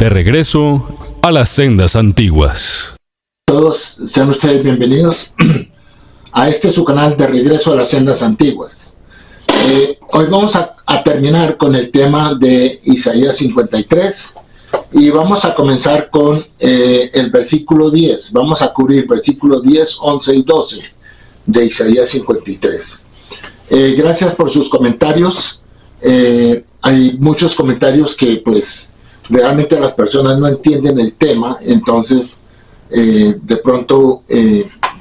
De regreso a las sendas antiguas. Todos sean ustedes bienvenidos a su canal de regreso a las sendas antiguas. Hoy vamos a terminar con el tema de Isaías 53 y vamos a comenzar con el versículo 10. Vamos a cubrir versículos 10, 11 y 12 de Isaías 53. Gracias por sus comentarios. Hay muchos comentarios que pues realmente las personas no entienden el tema, entonces de pronto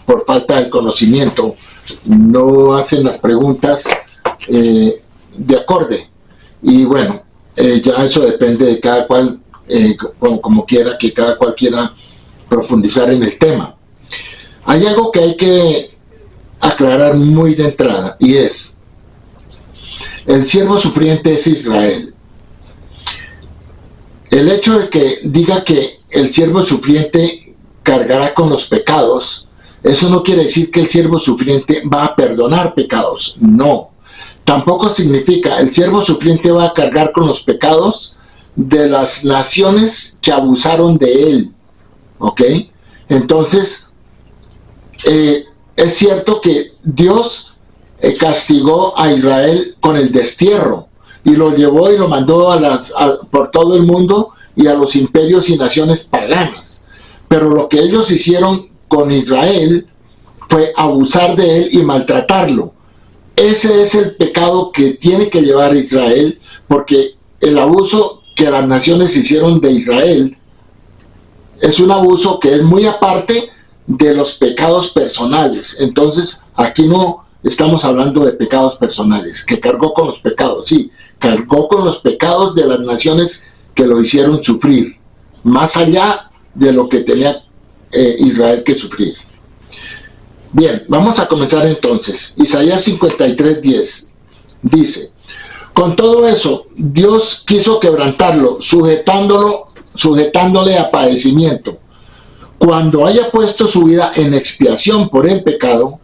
por falta de conocimiento no hacen las preguntas de acorde, y bueno, ya eso depende de cada cual, como quiera, que cada cual quiera profundizar en el tema. Hay algo que hay que aclarar muy de entrada, y es: el siervo sufriente es Israel. El hecho de que diga que el siervo sufriente cargará con los pecados, eso no quiere decir que el siervo sufriente va a perdonar pecados. No. Tampoco significa el siervo sufriente va a cargar con los pecados de las naciones que abusaron de él. ¿Ok? Entonces, es cierto que Dios castigó a Israel con el destierro y lo llevó y lo mandó por todo el mundo y a los imperios y naciones paganas. Pero lo que ellos hicieron con Israel fue abusar de él y maltratarlo. Ese es el pecado que tiene que llevar a Israel, porque el abuso que las naciones hicieron de Israel es un abuso que es muy aparte de los pecados personales. Entonces aquí no estamos hablando de pecados personales, que cargó con los pecados, sí, cargó con los pecados de las naciones que lo hicieron sufrir, más allá de lo que tenía Israel que sufrir. Bien, vamos a comenzar entonces. Isaías 53:10 dice: con todo eso, Dios quiso quebrantarlo, sujetándole a padecimiento. Cuando haya puesto su vida en expiación por el pecado,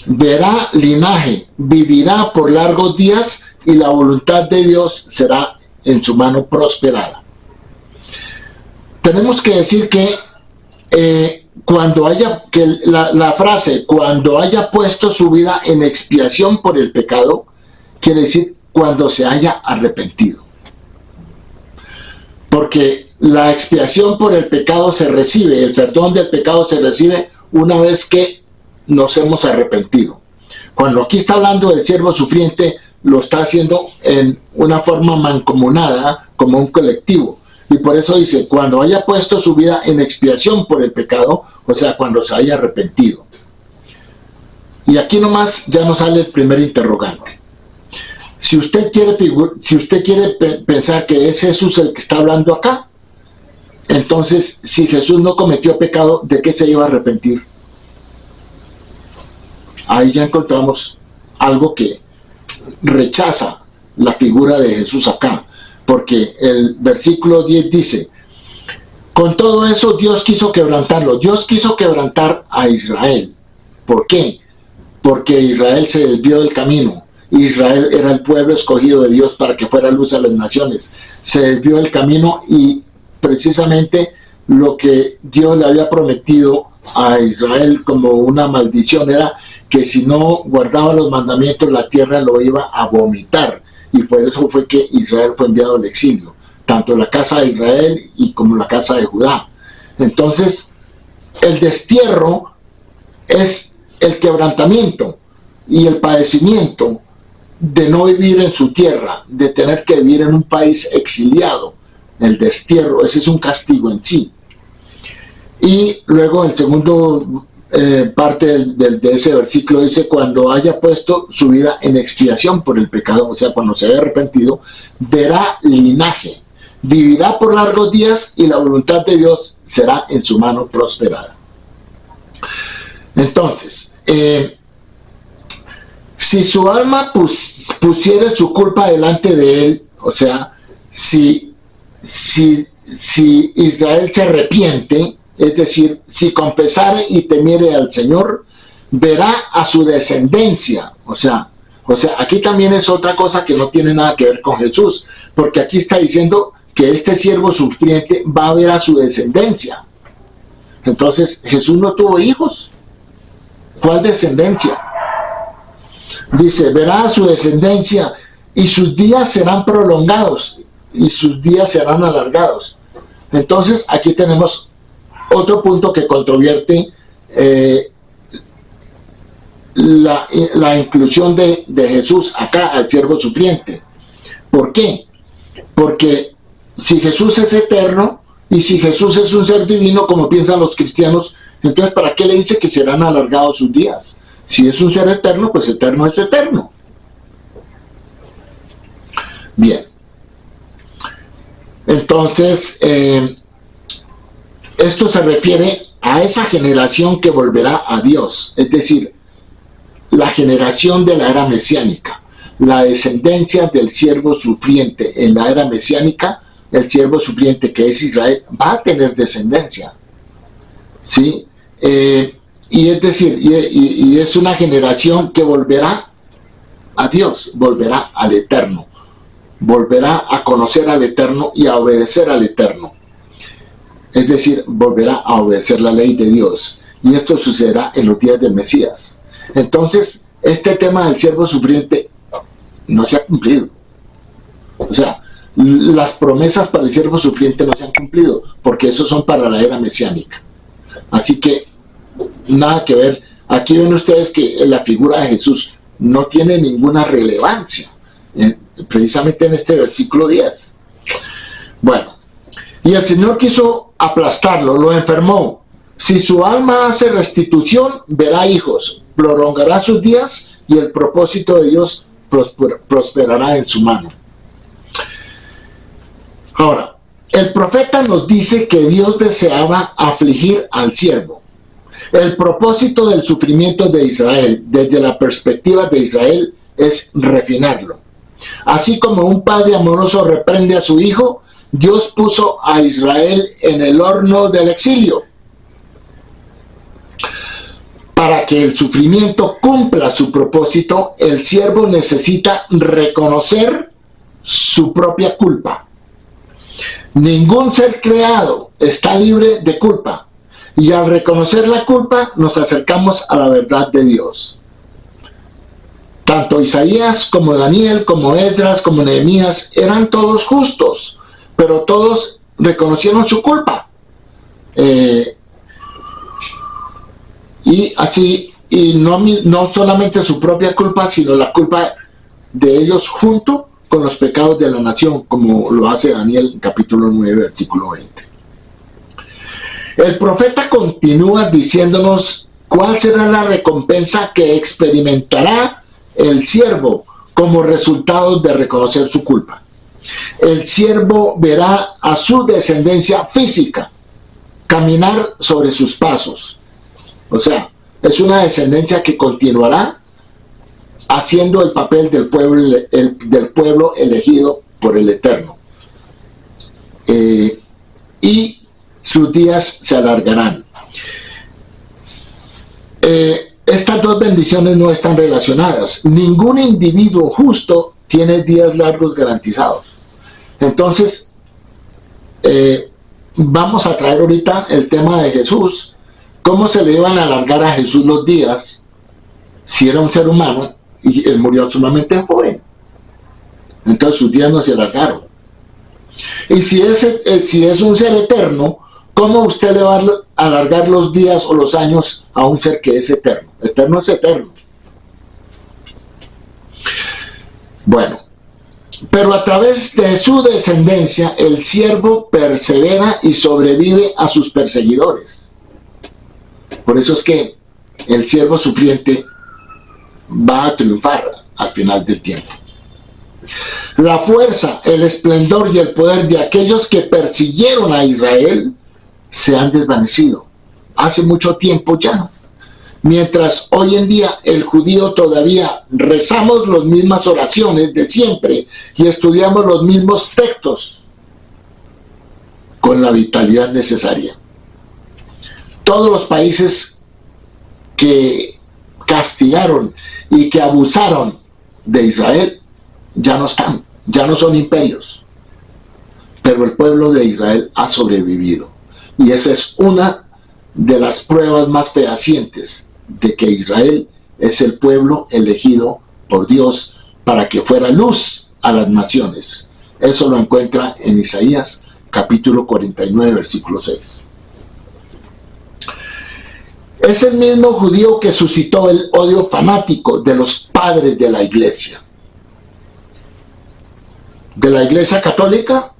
verá linaje, vivirá por largos días, y la voluntad de Dios será en su mano prosperada. Tenemos que decir que la frase cuando haya puesto su vida en expiación por el pecado quiere decir cuando se haya arrepentido, porque la expiación por el pecado se recibe, el perdón del pecado se recibe una vez que nos hemos arrepentido. Cuando aquí está hablando del siervo sufriente, lo está haciendo en una forma mancomunada, como un colectivo, y por eso dice cuando haya puesto su vida en expiación por el pecado, o sea, cuando se haya arrepentido. Y aquí nomás ya nos sale el primer interrogante. Si usted quiere pensar que es Jesús el que está hablando acá, entonces si Jesús no cometió pecado, ¿de qué se iba a arrepentir? Ahí ya encontramos algo que rechaza la figura de Jesús acá, porque el versículo 10 dice: con todo eso Dios quiso quebrantarlo. Dios quiso quebrantar a Israel. ¿Por qué? Porque Israel se desvió del camino. Israel era el pueblo escogido de Dios para que fuera luz a las naciones. Se desvió del camino, y precisamente lo que Dios le había prometido a Israel como una maldición era que si no guardaba los mandamientos, la tierra lo iba a vomitar, y por eso fue que Israel fue enviado al exilio, tanto la casa de Israel y como la casa de Judá. Entonces el destierro es el quebrantamiento y el padecimiento de no vivir en su tierra, de tener que vivir en un país exiliado. El destierro, ese es un castigo en sí. Y luego el segundo parte de ese versículo dice: cuando haya puesto su vida en expiación por el pecado, o sea, cuando se haya arrepentido, verá linaje, vivirá por largos días, y la voluntad de Dios será en su mano prosperada. Entonces, si su alma pusiere su culpa delante de él, o sea, si Israel se arrepiente, es decir, si confesare y temiere al Señor, verá a su descendencia. O sea, aquí también es otra cosa que no tiene nada que ver con Jesús, porque aquí está diciendo que este siervo sufriente va a ver a su descendencia. Entonces, Jesús no tuvo hijos. ¿Cuál descendencia? Dice, verá a su descendencia y sus días serán prolongados y sus días serán alargados. Entonces, aquí tenemos otro punto que controvierte la inclusión de Jesús acá al siervo sufriente. ¿Por qué? Porque si Jesús es eterno y si Jesús es un ser divino, como piensan los cristianos, entonces ¿para qué le dice que serán alargados sus días? Si es un ser eterno, pues eterno es eterno. Bien. Entonces, esto se refiere a esa generación que volverá a Dios, es decir, la generación de la era mesiánica, la descendencia del siervo sufriente en la era mesiánica. El siervo sufriente, que es Israel, va a tener descendencia, ¿sí? Y es decir, y es una generación que volverá a Dios, volverá al Eterno, volverá a conocer al Eterno y a obedecer al Eterno. Es decir, volverá a obedecer la ley de Dios. Y esto sucederá en los días del Mesías. Entonces, este tema del siervo sufriente no se ha cumplido. O sea, las promesas para el siervo sufriente no se han cumplido, porque esos son para la era mesiánica. Así que, nada que ver. Aquí ven ustedes que la figura de Jesús no tiene ninguna relevancia, precisamente en este versículo 10. Bueno, y el Señor quiso aplastarlo, lo enfermó. Si su alma hace restitución, verá hijos, prolongará sus días y el propósito de Dios prosperará en su mano. Ahora, el profeta nos dice que Dios deseaba afligir al siervo. El propósito del sufrimiento de Israel, desde la perspectiva de Israel, es refinarlo. Así como un padre amoroso reprende a su hijo, Dios puso a Israel en el horno del exilio. Para que el sufrimiento cumpla su propósito, el siervo necesita reconocer su propia culpa. Ningún ser creado está libre de culpa, y al reconocer la culpa nos acercamos a la verdad de Dios. Tanto Isaías como Daniel, como Esdras, como Nehemías eran todos justos, pero todos reconocieron su culpa. Y así, y no solamente su propia culpa, sino la culpa de ellos junto con los pecados de la nación, como lo hace Daniel en capítulo 9, versículo 20. El profeta continúa diciéndonos cuál será la recompensa que experimentará el siervo como resultado de reconocer su culpa. El siervo verá a su descendencia física caminar sobre sus pasos. O sea, es una descendencia que continuará haciendo el papel del pueblo elegido por el Eterno. Y sus días se alargarán. Estas dos bendiciones no están relacionadas. Ningún individuo justo tiene días largos garantizados. Entonces, vamos a traer ahorita el tema de Jesús. ¿Cómo se le iban a alargar a Jesús los días si era un ser humano y él murió sumamente joven? Entonces sus días no se alargaron. Y si es un ser eterno, ¿cómo usted le va a alargar los días o los años a un ser que es eterno? Eterno es eterno. Bueno, pero a través de su descendencia, el siervo persevera y sobrevive a sus perseguidores. Por eso es que el siervo sufriente va a triunfar al final del tiempo. La fuerza, el esplendor y el poder de aquellos que persiguieron a Israel se han desvanecido hace mucho tiempo ya. Mientras hoy en día el judío todavía rezamos las mismas oraciones de siempre y estudiamos los mismos textos con la vitalidad necesaria. Todos los países que castigaron y que abusaron de Israel ya no están, ya no son imperios. pero el pueblo de Israel ha sobrevivido. Y esa es una de las pruebas más fehacientes de que Israel es el pueblo elegido por Dios para que fuera luz a las naciones. Eso lo encuentra en Isaías capítulo 49, versículo 6. Es el mismo judío que suscitó el odio fanático de los padres de la iglesia. De la iglesia católica,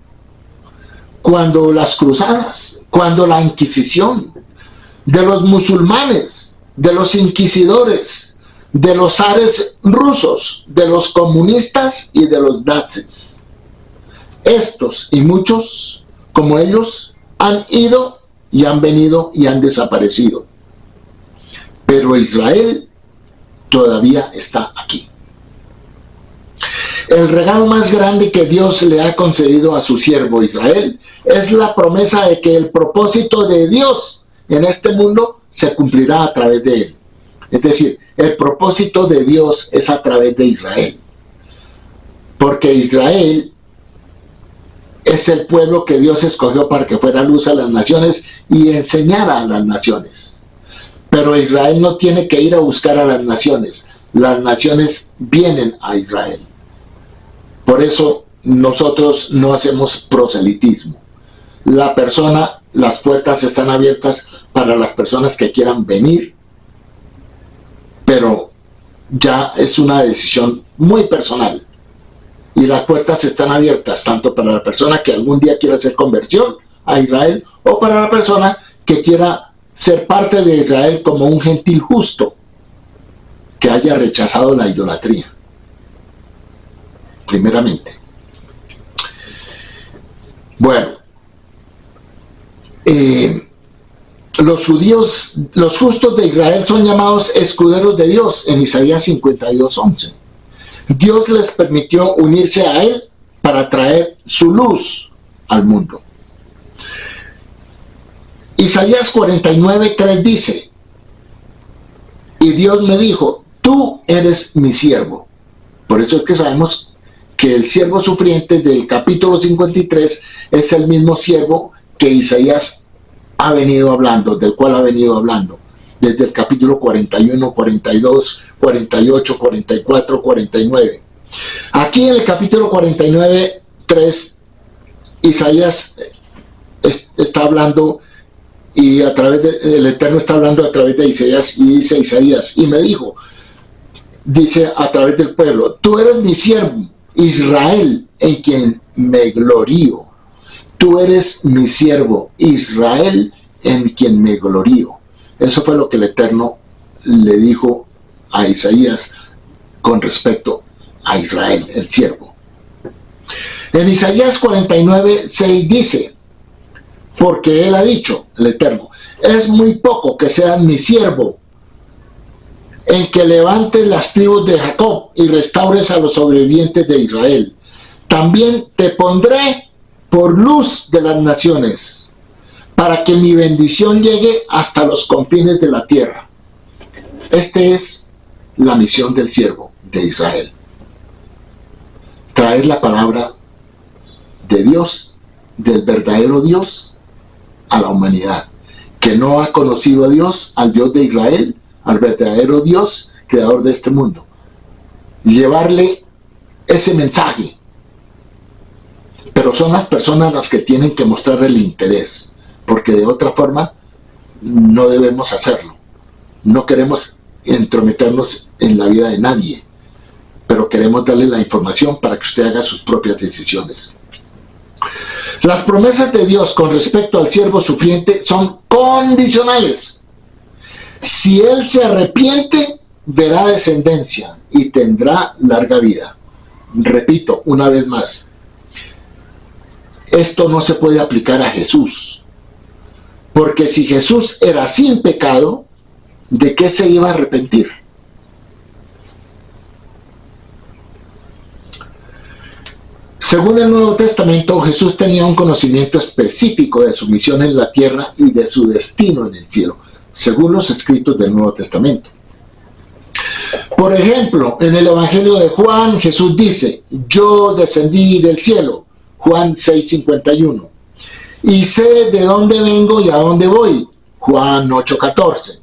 cuando las cruzadas, cuando la Inquisición, de los musulmanes, de los inquisidores, de los zares rusos, de los comunistas y de los nazis. Estos y muchos, como ellos, han ido y han venido y han desaparecido. Pero Israel todavía está aquí. El regalo más grande que Dios le ha concedido a su siervo Israel es la promesa de que el propósito de Dios en este mundo se cumplirá a través de él. Es decir, el propósito de Dios es a través de Israel. Porque Israel es el pueblo que Dios escogió para que fuera luz a las naciones y enseñara a las naciones. Pero Israel no tiene que ir a buscar a las naciones vienen a Israel. Por eso nosotros no hacemos proselitismo. Las puertas están abiertas para las personas que quieran venir, pero ya es una decisión muy personal. Y las puertas están abiertas tanto para la persona que algún día quiera hacer conversión a Israel o para la persona que quiera ser parte de Israel como un gentil justo que haya rechazado la idolatría. Primeramente. Bueno, los justos de Israel son llamados escuderos de Dios en Isaías 52:11. Dios les permitió unirse a él para traer su luz al mundo. Isaías 49:3 dice: y Dios me dijo, tú eres mi siervo. Por eso es que sabemos que el siervo sufriente del capítulo 53 es el mismo siervo que Isaías ha venido hablando, del cual ha venido hablando, desde el capítulo 41, 42, 48, 44, 49. Aquí en el capítulo 49, 3, Isaías está hablando y el Eterno está hablando a través de Isaías, y dice Isaías, y me dijo, dice a través del pueblo, tú eres mi siervo, Israel, en quien me glorío. Tú eres mi siervo, Israel, en quien me glorío. Eso fue lo que el Eterno le dijo a Isaías con respecto a Israel, el siervo. En Isaías 49:6 dice, porque él ha dicho, el Eterno, es muy poco que seas mi siervo, en que levantes las tribus de Jacob y restaures a los sobrevivientes de Israel. También te pondré por luz de las naciones, para que mi bendición llegue hasta los confines de la tierra. Esta es la misión del siervo de Israel. Traer la palabra de Dios, del verdadero Dios, a la humanidad, que no ha conocido a Dios, al Dios de Israel, al verdadero Dios, creador de este mundo. Llevarle ese mensaje. Pero son las personas las que tienen que mostrar el interés, porque de otra forma no debemos hacerlo. No queremos entrometernos en la vida de nadie, pero queremos darle la información para que usted haga sus propias decisiones. Las promesas de Dios con respecto al siervo sufriente son condicionales. Si él se arrepiente, verá descendencia y tendrá larga vida. Repito una vez más, esto no se puede aplicar a Jesús, porque si Jesús era sin pecado, ¿de qué se iba a arrepentir? Según el Nuevo Testamento, Jesús tenía un conocimiento específico de su misión en la tierra y de su destino en el cielo, según los escritos del Nuevo Testamento. Por ejemplo, en el Evangelio de Juan, Jesús dice, yo descendí del cielo. Juan 6:51. Y sé de dónde vengo y a dónde voy, Juan 8:14.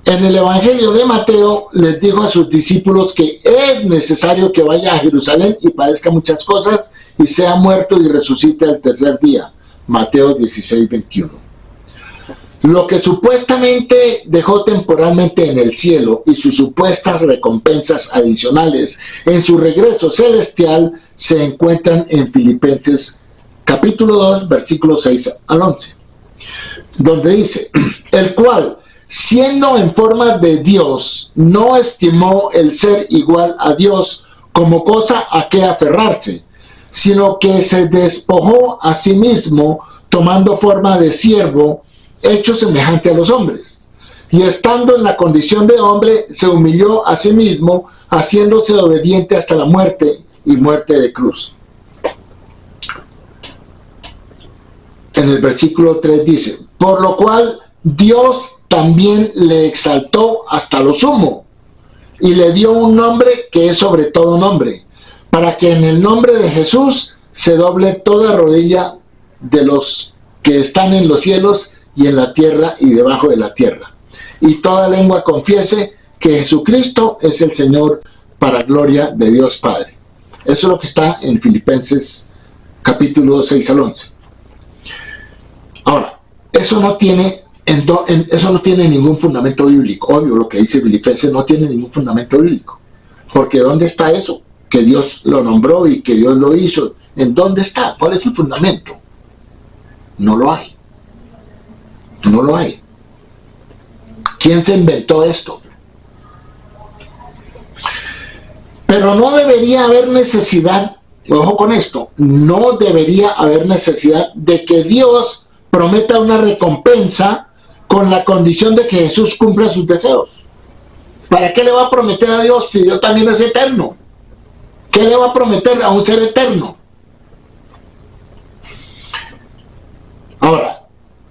En el Evangelio de Mateo les dijo a sus discípulos que es necesario que vaya a Jerusalén y padezca muchas cosas y sea muerto y resucite al tercer día, Mateo 16:21. Lo que supuestamente dejó temporalmente en el cielo y sus supuestas recompensas adicionales en su regreso celestial se encuentran en Filipenses capítulo 2, versículos 6 al 11, donde dice: el cual, siendo en forma de Dios, no estimó el ser igual a Dios como cosa a que aferrarse, sino que se despojó a sí mismo, tomando forma de siervo, hecho semejante a los hombres. Y estando en la condición de hombre, se humilló a sí mismo, haciéndose obediente hasta la muerte y muerte de cruz. En el versículo 3 dice: por lo cual Dios también le exaltó hasta lo sumo y le dio un nombre que es sobre todo nombre, para que en el nombre de Jesús se doble toda rodilla de los que están en los cielos y en la tierra y debajo de la tierra, y toda lengua confiese que Jesucristo es el Señor, para gloria de Dios Padre. Eso es lo que está en Filipenses capítulo 6 al 11. Ahora, eso no tiene ningún fundamento bíblico. Obvio, lo que dice Filipenses no tiene ningún fundamento bíblico. Porque ¿dónde está eso? Que Dios lo nombró y que Dios lo hizo. ¿En dónde está? ¿Cuál es el fundamento? No lo hay. No lo hay. ¿Quién se inventó esto? Pero no debería haber necesidad, ojo con esto, no debería haber necesidad de que Dios prometa una recompensa con la condición de que Jesús cumpla sus deseos. ¿Para qué le va a prometer a Dios si Dios también es eterno? ¿Qué le va a prometer a un ser eterno? Ahora,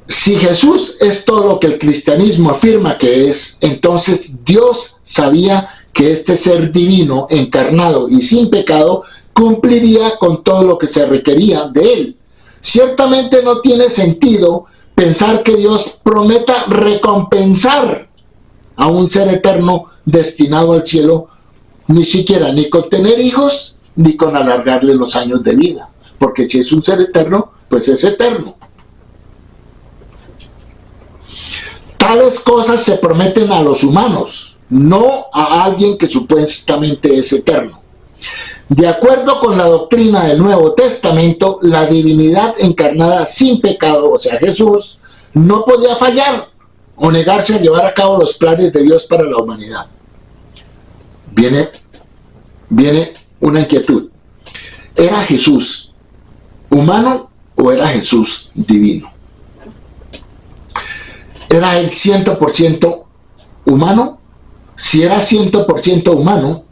si Jesús es todo lo que el cristianismo afirma que es, entonces Dios sabía que este ser divino, encarnado y sin pecado, cumpliría con todo lo que se requería de él. Ciertamente no tiene sentido pensar que Dios prometa recompensar a un ser eterno destinado al cielo, ni siquiera ni con tener hijos, ni con alargarle los años de vida. Porque si es un ser eterno, pues es eterno. Tales cosas se prometen a los humanos, no a alguien que supuestamente es eterno. De acuerdo con la doctrina del Nuevo Testamento, la divinidad encarnada sin pecado, o sea Jesús, no podía fallar o negarse a llevar a cabo los planes de Dios para la humanidad. Viene una inquietud. ¿Era Jesús humano o era Jesús divino? ¿Era él 100% humano? Si era 100% humano,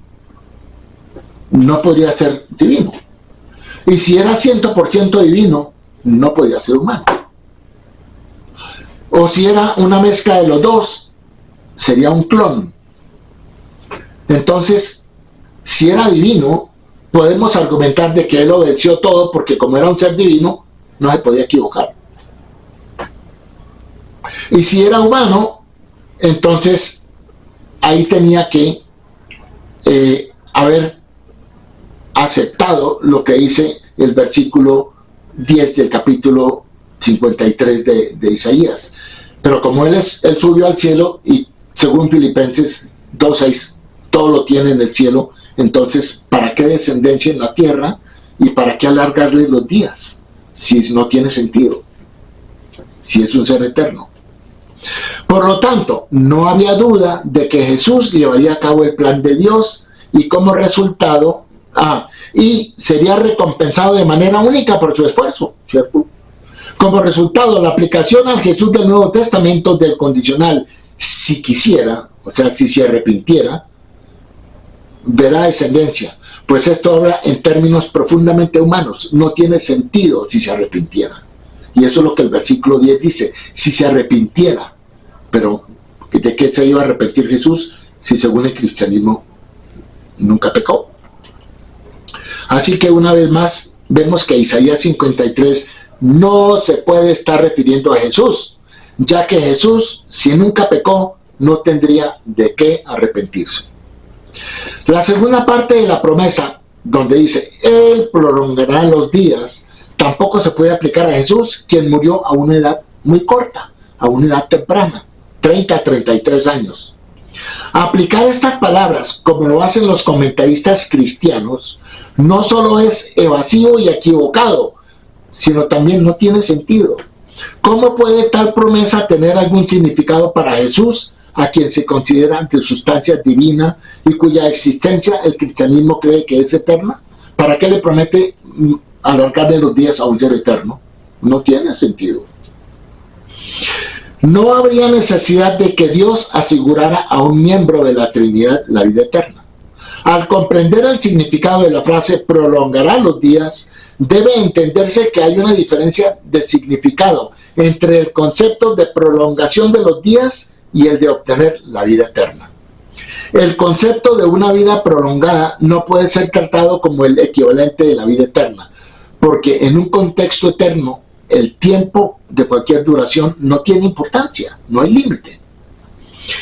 no podría ser divino. Y si era 100% divino, no podía ser humano. O si era una mezcla de los dos, sería un clon. Entonces, si era divino, podemos argumentar de que él obedeció todo, porque como era un ser divino, no se podía equivocar. Y si era humano, entonces ahí tenía que haber aceptado lo que dice el versículo 10 del capítulo 53 de Isaías. Pero como él subió al cielo, y según Filipenses 2:6, todo lo tiene en el cielo, entonces ¿para qué descendencia en la tierra y para qué alargarle los días? Si no tiene sentido, si es un ser eterno. Por lo tanto, no había duda de que Jesús llevaría a cabo el plan de Dios y como resultado, y sería recompensado de manera única por su esfuerzo, ¿cierto? Como resultado, la aplicación al Jesús del Nuevo Testamento del condicional, si quisiera, o sea, si se arrepintiera, verá descendencia. Pues esto habla en términos profundamente humanos. No tiene sentido si se arrepintiera. Y eso es lo que el versículo 10 dice, si se arrepintiera. Pero, ¿de qué se iba a arrepentir Jesús si según el cristianismo nunca pecó? Así que una vez más, vemos que Isaías 53 no se puede estar refiriendo a Jesús, ya que Jesús, si nunca pecó, no tendría de qué arrepentirse. La segunda parte de la promesa, donde dice, Él prolongará los días, tampoco se puede aplicar a Jesús, quien murió a una edad muy corta, a una edad temprana, 30 a 33 años. Aplicar estas palabras, como lo hacen los comentaristas cristianos, no solo es evasivo y equivocado, sino también no tiene sentido. ¿Cómo puede tal promesa tener algún significado para Jesús, a quien se considera de sustancia divina y cuya existencia el cristianismo cree que es eterna? ¿Para qué le promete alargarle los días a un ser eterno? No tiene sentido. No habría necesidad de que Dios asegurara a un miembro de la Trinidad la vida eterna. Al comprender el significado de la frase prolongará los días, debe entenderse que hay una diferencia de significado entre el concepto de prolongación de los días y el de obtener la vida eterna. El concepto de una vida prolongada no puede ser tratado como el equivalente de la vida eterna, porque en un contexto eterno, el tiempo de cualquier duración no tiene importancia, no hay límite.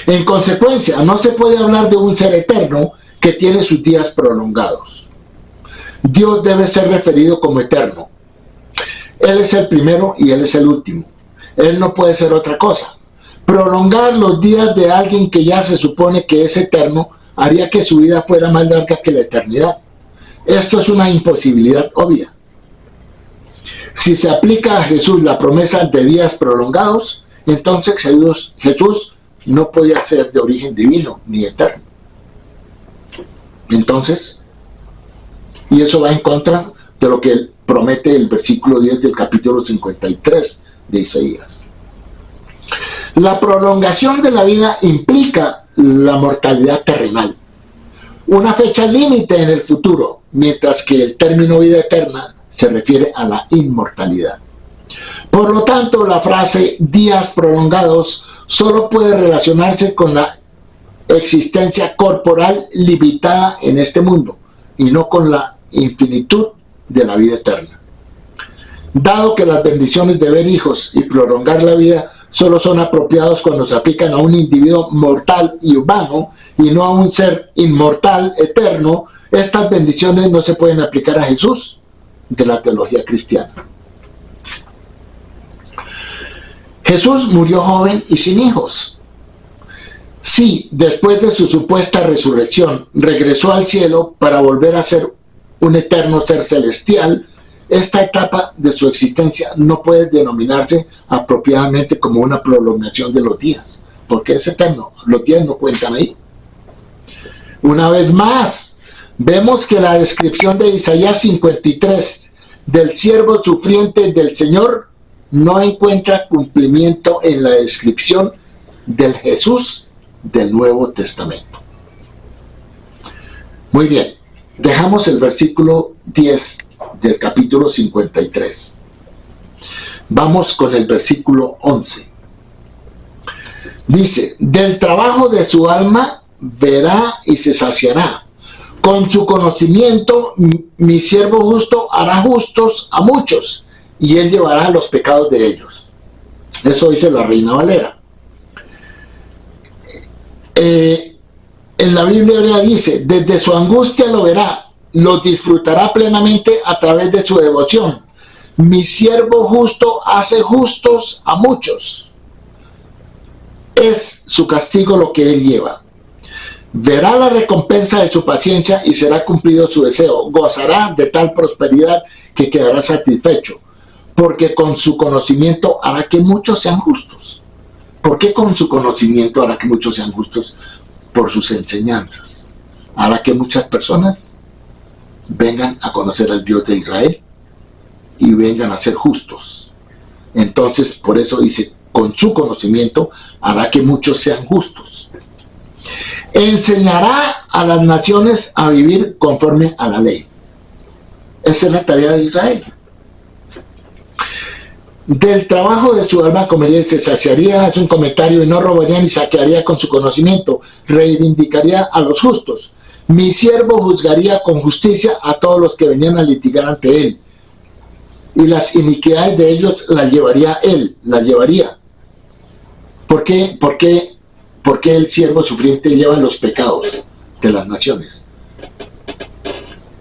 En consecuencia, no se puede hablar de un ser eterno que tiene sus días prolongados. Dios debe ser referido como eterno. Él es el primero y Él es el último. Él no puede ser otra cosa. Prolongar los días de alguien que ya se supone que es eterno haría que su vida fuera más larga que la eternidad. Esto es una imposibilidad obvia. Si se aplica a Jesús la promesa de días prolongados, entonces Jesús no podía ser de origen divino ni eterno. Entonces, y eso va en contra de lo que promete el versículo 10 del capítulo 53 de Isaías. La prolongación de la vida implica la mortalidad terrenal, una fecha límite en el futuro, mientras que el término vida eterna se refiere a la inmortalidad. Por lo tanto, la frase días prolongados solo puede relacionarse con la existencia corporal limitada en este mundo y no con la infinitud de la vida eterna. Dado que las bendiciones de ver hijos y prolongar la vida solo son apropiados cuando se aplican a un individuo mortal y humano y no a un ser inmortal, eterno, estas bendiciones no se pueden aplicar a Jesús de la teología cristiana. Jesús murió joven y sin hijos. Sí, después de su supuesta resurrección, regresó al cielo para volver a ser un eterno ser celestial. Esta etapa de su existencia no puede denominarse apropiadamente como una prolongación de los días, porque es eterno, los días no cuentan ahí. Una vez más, vemos que la descripción de Isaías 53 del siervo sufriente del Señor no encuentra cumplimiento en la descripción del Jesús del Nuevo Testamento. Muy bien, dejamos el versículo 10 del capítulo 53. Vamos con el versículo 11. Dice, del trabajo de su alma verá y se saciará. Con su conocimiento mi siervo justo hará justos a muchos, y él llevará los pecados de ellos. Eso dice la Reina Valera. En la Biblia hebrea dice, desde su angustia lo verá, lo disfrutará plenamente a través de su devoción. Mi siervo justo hace justos a muchos. Es su castigo lo que él lleva. Verá la recompensa de su paciencia y será cumplido su deseo. Gozará de tal prosperidad que quedará satisfecho, porque con su conocimiento hará que muchos sean justos. ¿Por qué con su conocimiento hará que muchos sean justos? Por sus enseñanzas. Hará que muchas personas vengan a conocer al Dios de Israel y vengan a ser justos. Entonces, por eso dice, con su conocimiento hará que muchos sean justos. Enseñará a las naciones a vivir conforme a la ley. Esa es la tarea de Israel. Del trabajo de su alma comería y se saciaría, es un comentario, y no robaría ni saquearía con su conocimiento, reivindicaría a los justos. Mi siervo juzgaría con justicia a todos los que venían a litigar ante él. y las iniquidades de ellos las llevaría él, las llevaría. ¿Por qué el siervo sufriente lleva los pecados de las naciones?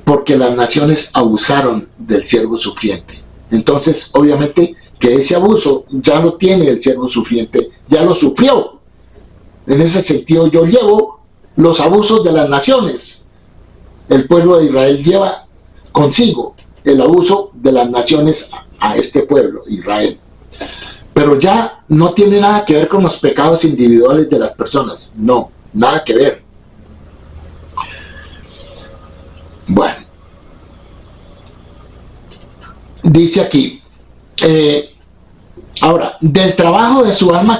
Porque las naciones abusaron del siervo sufriente. Entonces, obviamente, que ese abuso ya lo tiene el siervo sufriente, ya lo sufrió. En ese sentido, yo llevo los abusos de las naciones. El pueblo de Israel lleva consigo el abuso de las naciones a este pueblo, Israel. Pero ya no tiene nada que ver con los pecados individuales de las personas. No, nada que ver. Bueno. Dice aquí, ahora, del trabajo de su alma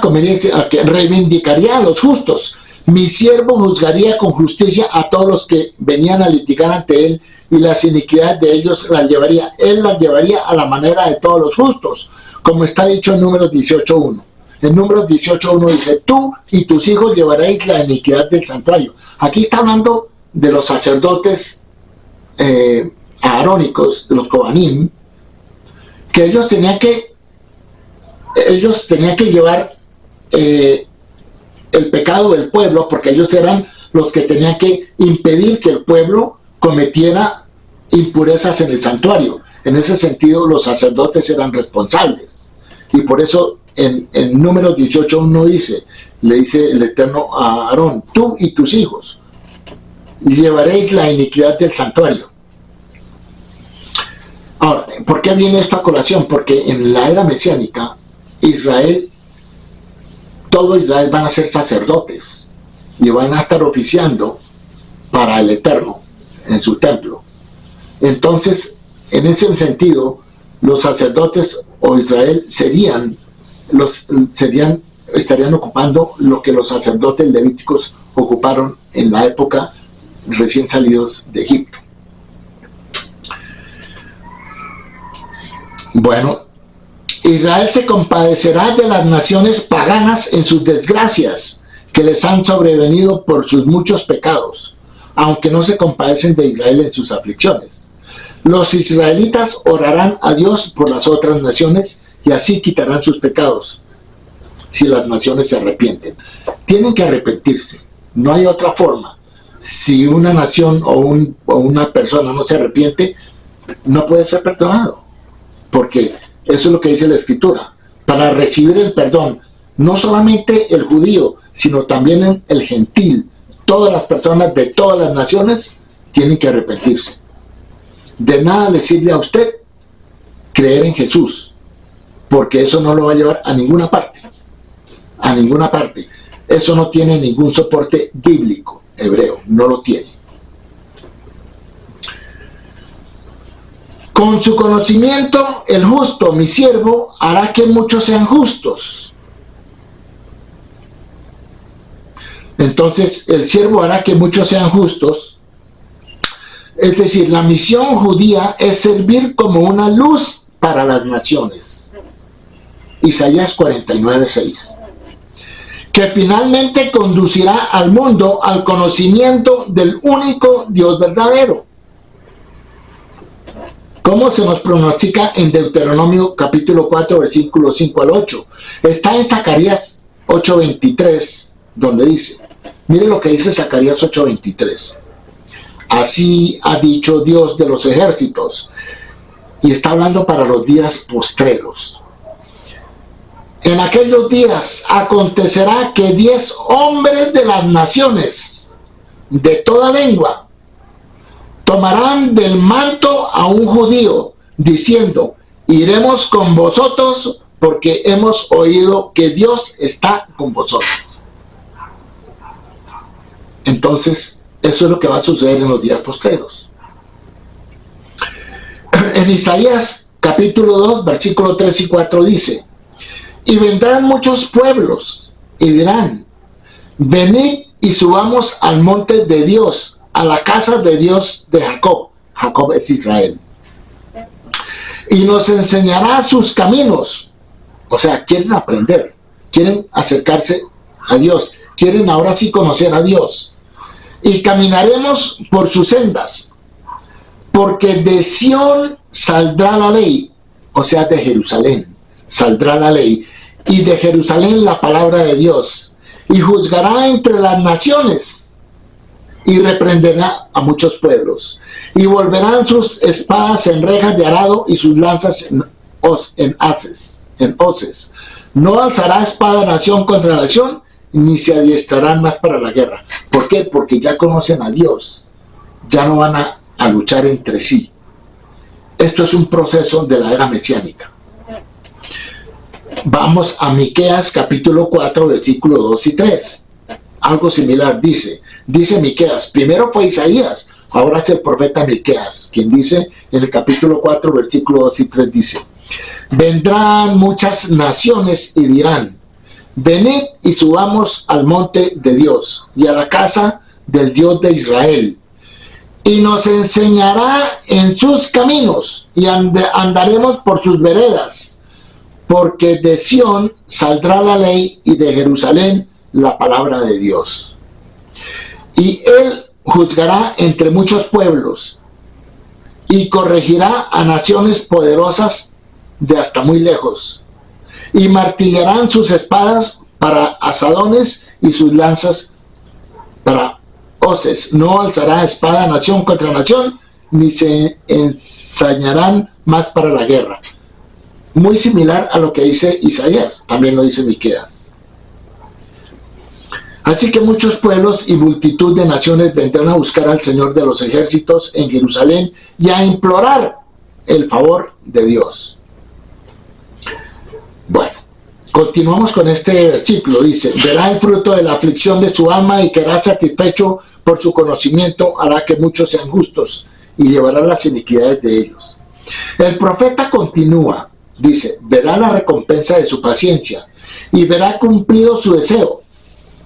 reivindicaría a los justos. Mi siervo juzgaría con justicia a todos los que venían a litigar ante él, y las iniquidades de ellos las llevaría. Él las llevaría a la manera de todos los justos, como está dicho en Números 18.1. En Números 18.1 dice, tú y tus hijos llevaréis la iniquidad del santuario. Aquí está hablando de los sacerdotes aarónicos, de los Kohanim, que ellos tenían que llevar el pecado del pueblo, porque ellos eran los que tenían que impedir que el pueblo cometiera impurezas en el santuario. En ese sentido, los sacerdotes eran responsables. Y por eso en Números 18.1 le dice el Eterno a Aarón, tú y tus hijos llevaréis la iniquidad del santuario. Ahora, ¿por qué viene esto a colación? Porque en la era mesiánica, todo Israel van a ser sacerdotes y van a estar oficiando para el Eterno en su templo. Entonces, en ese sentido, los sacerdotes o Israel estarían ocupando lo que los sacerdotes levíticos ocuparon en la época recién salidos de Egipto. Bueno, Israel se compadecerá de las naciones paganas en sus desgracias que les han sobrevenido por sus muchos pecados, aunque no se compadecen de Israel en sus aflicciones. Los israelitas orarán a Dios por las otras naciones y así quitarán sus pecados, si las naciones se arrepienten. Tienen que arrepentirse, no hay otra forma. Si una nación o una persona no se arrepiente, no puede ser perdonado. Porque eso es lo que dice la Escritura. Para recibir el perdón, no solamente el judío, sino también el gentil, todas las personas de todas las naciones tienen que arrepentirse. De nada le sirve a usted creer en Jesús, porque eso no lo va a llevar a ninguna parte. A ninguna parte. Eso no tiene ningún soporte bíblico hebreo, no lo tiene. Con su conocimiento, el justo, mi siervo, hará que muchos sean justos. Entonces, el siervo hará que muchos sean justos. Es decir, la misión judía es servir como una luz para las naciones. Isaías 49:6. Que finalmente conducirá al mundo al conocimiento del único Dios verdadero. ¿Cómo se nos pronostica en Deuteronomio capítulo 4, versículos 5 al 8? Está en Zacarías 8:23, donde dice, miren lo que dice Zacarías 8:23. Así ha dicho Dios de los ejércitos, y está hablando para los días postreros. En aquellos días acontecerá que 10 hombres de las naciones, de toda lengua, tomarán del manto a un judío, diciendo, iremos con vosotros porque hemos oído que Dios está con vosotros. Entonces, eso es lo que va a suceder en los días postreros. En Isaías capítulo 2, versículos 3 y 4 dice, y vendrán muchos pueblos y dirán, venid y subamos al monte de Dios, a la casa de Dios de Jacob. Jacob es Israel. Y nos enseñará sus caminos. O sea, quieren aprender, quieren acercarse a Dios, quieren ahora sí conocer a Dios. Y caminaremos por sus sendas, porque de Sión saldrá la ley. o sea, de Jerusalén, saldrá la ley, y de Jerusalén la palabra de Dios, y juzgará entre las naciones, y reprenderá a muchos pueblos, y volverán sus espadas en rejas de arado, y sus lanzas en hoces. No alzará espada nación contra nación, ni se adiestrarán más para la guerra. ¿Por qué? Porque ya conocen a Dios, ya no van a luchar entre sí. Esto es un proceso de la era mesiánica. Vamos a Miqueas capítulo 4, versículos 2 y 3. Algo similar dice Miqueas, primero fue Isaías, ahora es el profeta Miqueas, quien dice en el capítulo 4, versículos 2 y 3 dice: vendrán muchas naciones y dirán: venid y subamos al monte de Dios y a la casa del Dios de Israel, y nos enseñará en sus caminos, y andaremos por sus veredas, porque de Sión saldrá la ley, y de Jerusalén la palabra de Dios. Y él juzgará entre muchos pueblos, y corregirá a naciones poderosas de hasta muy lejos, y martillarán sus espadas para asadones y sus lanzas para hoces. No alzará espada nación contra nación, ni se ensañarán más para la guerra. Muy similar a lo que dice Isaías, también lo dice Miqueas. Así que muchos pueblos y multitud de naciones vendrán a buscar al Señor de los ejércitos en Jerusalén y a implorar el favor de Dios. Bueno, continuamos con este versículo. Dice: verá el fruto de la aflicción de su alma, y quedará satisfecho por su conocimiento, hará que muchos sean justos y llevará las iniquidades de ellos. El profeta continúa, dice: verá la recompensa de su paciencia y verá cumplido su deseo,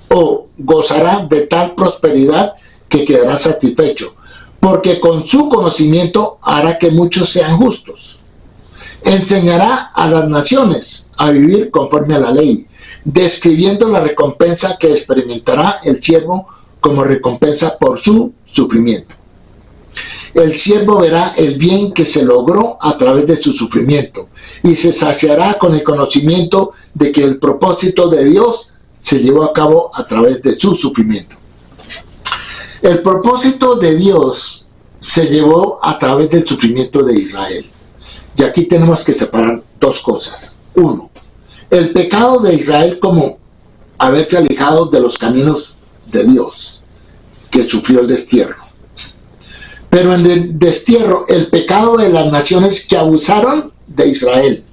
o gozará de tal prosperidad que quedará satisfecho, porque con su conocimiento hará que muchos sean justos. Enseñará a las naciones a vivir conforme a la ley, describiendo la recompensa que experimentará el siervo como recompensa por su sufrimiento. El siervo verá el bien que se logró a través de su sufrimiento, y se saciará con el conocimiento de que el propósito de Dios se llevó a cabo a través de su sufrimiento. El propósito de Dios se llevó a través del sufrimiento de Israel. Y aquí tenemos que separar dos cosas. Uno, el pecado de Israel como haberse alejado de los caminos de Dios, que sufrió el destierro. Pero en el destierro, el pecado de las naciones que abusaron de Israel.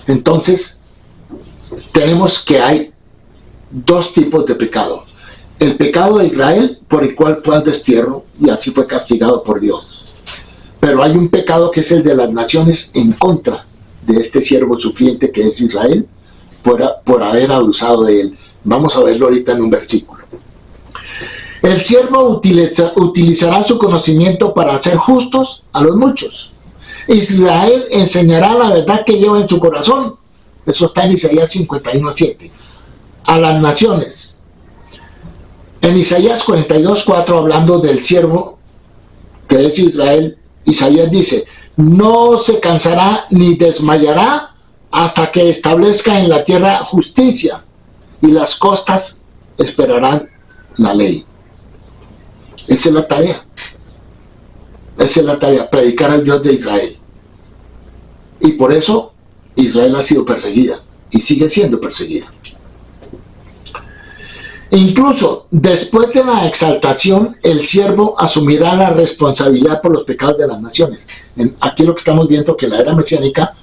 Entonces, tenemos que hay dos tipos de pecado. El pecado de Israel, por el cual fue al destierro y así fue castigado por Dios. Pero hay un pecado que es el de las naciones en contra de este siervo sufriente que es Israel, por haber abusado de él. Vamos a verlo ahorita en un versículo. El siervo utilizará su conocimiento para hacer justos a los muchos. Israel enseñará la verdad que lleva en su corazón. Eso está en Isaías 51:7. A las naciones. En Isaías 42:4, hablando del siervo que es Israel, Isaías dice: no se cansará ni desmayará hasta que establezca en la tierra justicia, y las costas esperarán la ley. Esa es la tarea. Esa es la tarea, predicar al Dios de Israel. Y por eso Israel ha sido perseguida y sigue siendo perseguida. Incluso después de la exaltación, el siervo asumirá la responsabilidad por los pecados de las naciones. Aquí lo que estamos viendo, que en la era mesiánica,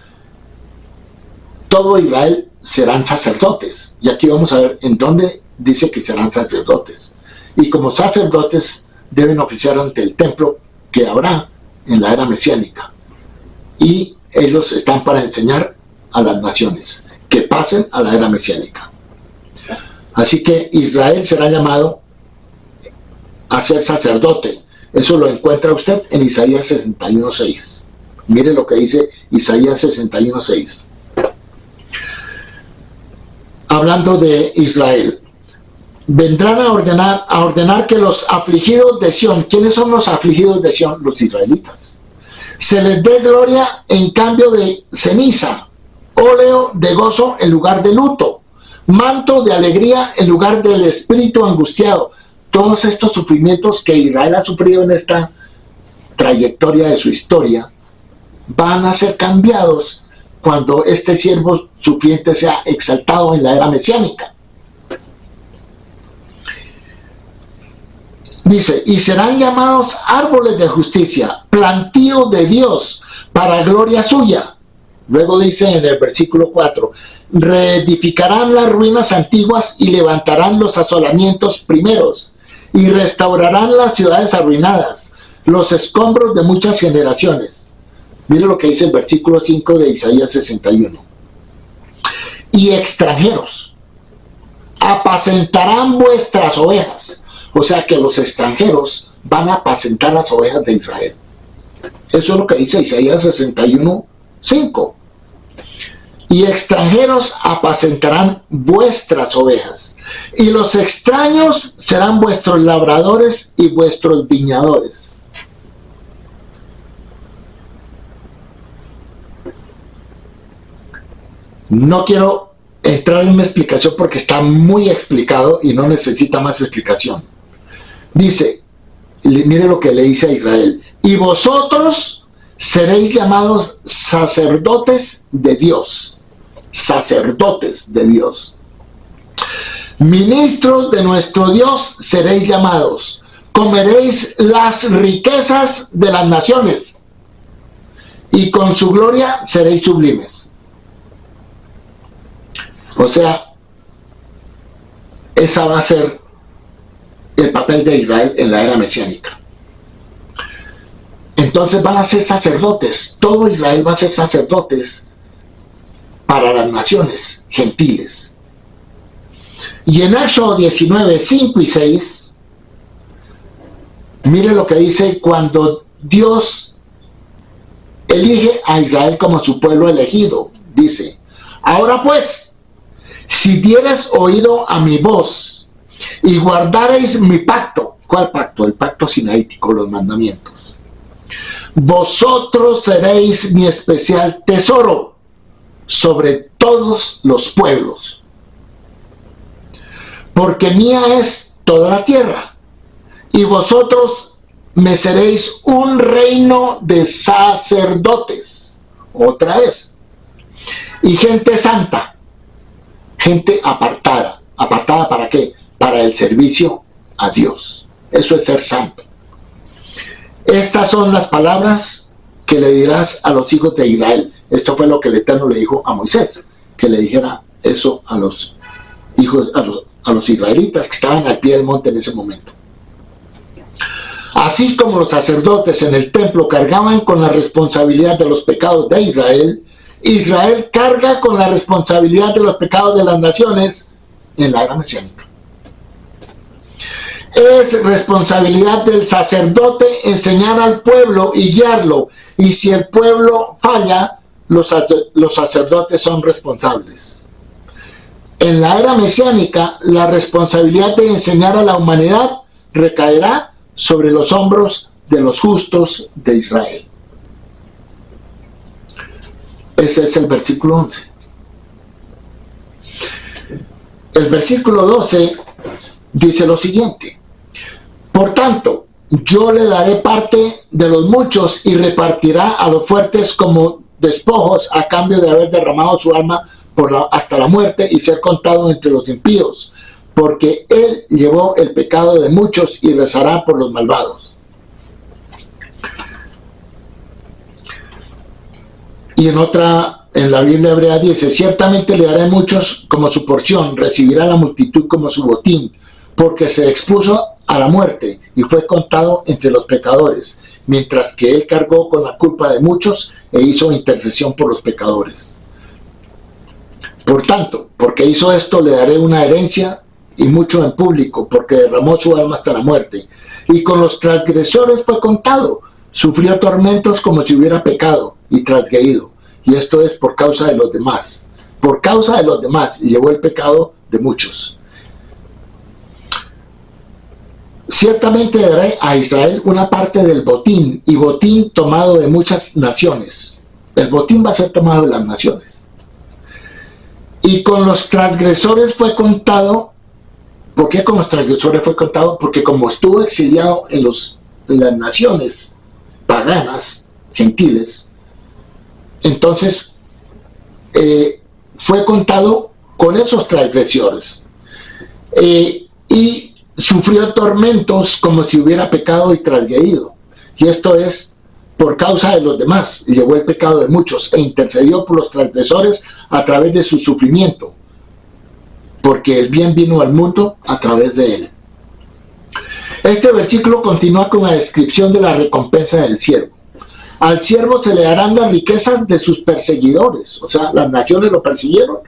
todo Israel serán sacerdotes. Y aquí vamos a ver en dónde dice que serán sacerdotes. Y como sacerdotes deben oficiar ante el templo que habrá en la era mesiánica. Y ellos están para enseñar a las naciones que pasen a la era mesiánica. Así que Israel será llamado a ser sacerdote. Eso lo encuentra usted en Isaías 61:6. Mire lo que dice Isaías 61:6. Hablando de Israel. Vendrán a ordenar que los afligidos de Sión. ¿Quiénes son los afligidos de Sión? Los israelitas. Se les dé gloria en cambio de ceniza, óleo de gozo en lugar de luto, manto de alegría en lugar del espíritu angustiado. Todos estos sufrimientos que Israel ha sufrido en esta trayectoria de su historia van a ser cambiados cuando este siervo sufriente sea exaltado en la era mesiánica. Dice, y serán llamados árboles de justicia, plantío de Dios, para gloria suya. Luego dice en el versículo 4, reedificarán las ruinas antiguas y levantarán los asolamientos primeros, y restaurarán las ciudades arruinadas, los escombros de muchas generaciones. Mire lo que dice el versículo 5 de Isaías 61. Y extranjeros apacentarán vuestras ovejas. O sea que los extranjeros van a apacentar las ovejas de Israel. Eso es lo que dice Isaías 61, 5. Y extranjeros apacentarán vuestras ovejas. Y los extraños serán vuestros labradores y vuestros viñadores. No quiero entrar en una explicación porque está muy explicado y no necesita más explicación. Dice, mire lo que le dice a Israel, y vosotros seréis llamados sacerdotes de Dios, sacerdotes de Dios. Ministros de nuestro Dios seréis llamados, comeréis las riquezas de las naciones, y con su gloria seréis sublimes. O sea, esa va a ser el papel de Israel en la era mesiánica. Entonces van a ser sacerdotes, todo Israel va a ser sacerdotes para las naciones gentiles. Y en Éxodo 19, 5 y 6, mire lo que dice cuando Dios elige a Israel como su pueblo elegido. Dice, ahora pues, si dieres oído a mi voz y guardareis mi pacto. ¿Cuál pacto? El pacto sinaítico, los mandamientos. Vosotros seréis mi especial tesoro sobre todos los pueblos. Porque mía es toda la tierra. Y vosotros me seréis un reino de sacerdotes. Otra vez. Y gente santa. Gente apartada. ¿Apartada para qué? Para el servicio a Dios. Eso es ser santo. Estas son las palabras que le dirás a los hijos de Israel. Esto fue lo que el Eterno le dijo a Moisés, que le dijera eso a los hijos, a los israelitas que estaban al pie del monte en ese momento. Así como los sacerdotes en el templo cargaban con la responsabilidad de los pecados de Israel, Israel carga con la responsabilidad de los pecados de las naciones en la era mesiánica. Es responsabilidad del sacerdote enseñar al pueblo y guiarlo, y si el pueblo falla, los sacerdotes son responsables. En la era mesiánica, la responsabilidad de enseñar a la humanidad recaerá sobre los hombros de los justos de Israel. Ese es el versículo 11. El versículo 12 dice lo siguiente: por tanto, yo le daré parte de los muchos y repartirá a los fuertes como despojos a cambio de haber derramado su alma hasta la muerte y ser contado entre los impíos, porque él llevó el pecado de muchos y rezará por los malvados. Y en la Biblia hebrea dice, ciertamente le daré muchos como su porción, recibirá la multitud como su botín, porque se expuso a la muerte y fue contado entre los pecadores, mientras que él cargó con la culpa de muchos e hizo intercesión por los pecadores. Por tanto, porque hizo esto, le daré una herencia y mucho en público, porque derramó su alma hasta la muerte. Y con los transgresores fue contado, sufrió tormentos como si hubiera pecado y transgredido. Y esto es por causa de los demás. Por causa de los demás, y llevó el pecado de muchos. ciertamente daré a Israel una parte del botín, y botín tomado de muchas naciones. El botín va a ser tomado de las naciones. Y con los transgresores fue contado. ¿Por qué con los transgresores fue contado? Porque como estuvo exiliado en las naciones paganas, gentiles, entonces fue contado con esos transgresores. Y sufrió tormentos como si hubiera pecado y transgredido. Y esto es por causa de los demás. Y llevó el pecado de muchos e intercedió por los transgresores a través de su sufrimiento, porque el bien vino al mundo a través de él. Este versículo continúa con la descripción de la recompensa del siervo. Al siervo se le darán las riquezas de sus perseguidores. O sea, las naciones lo persiguieron,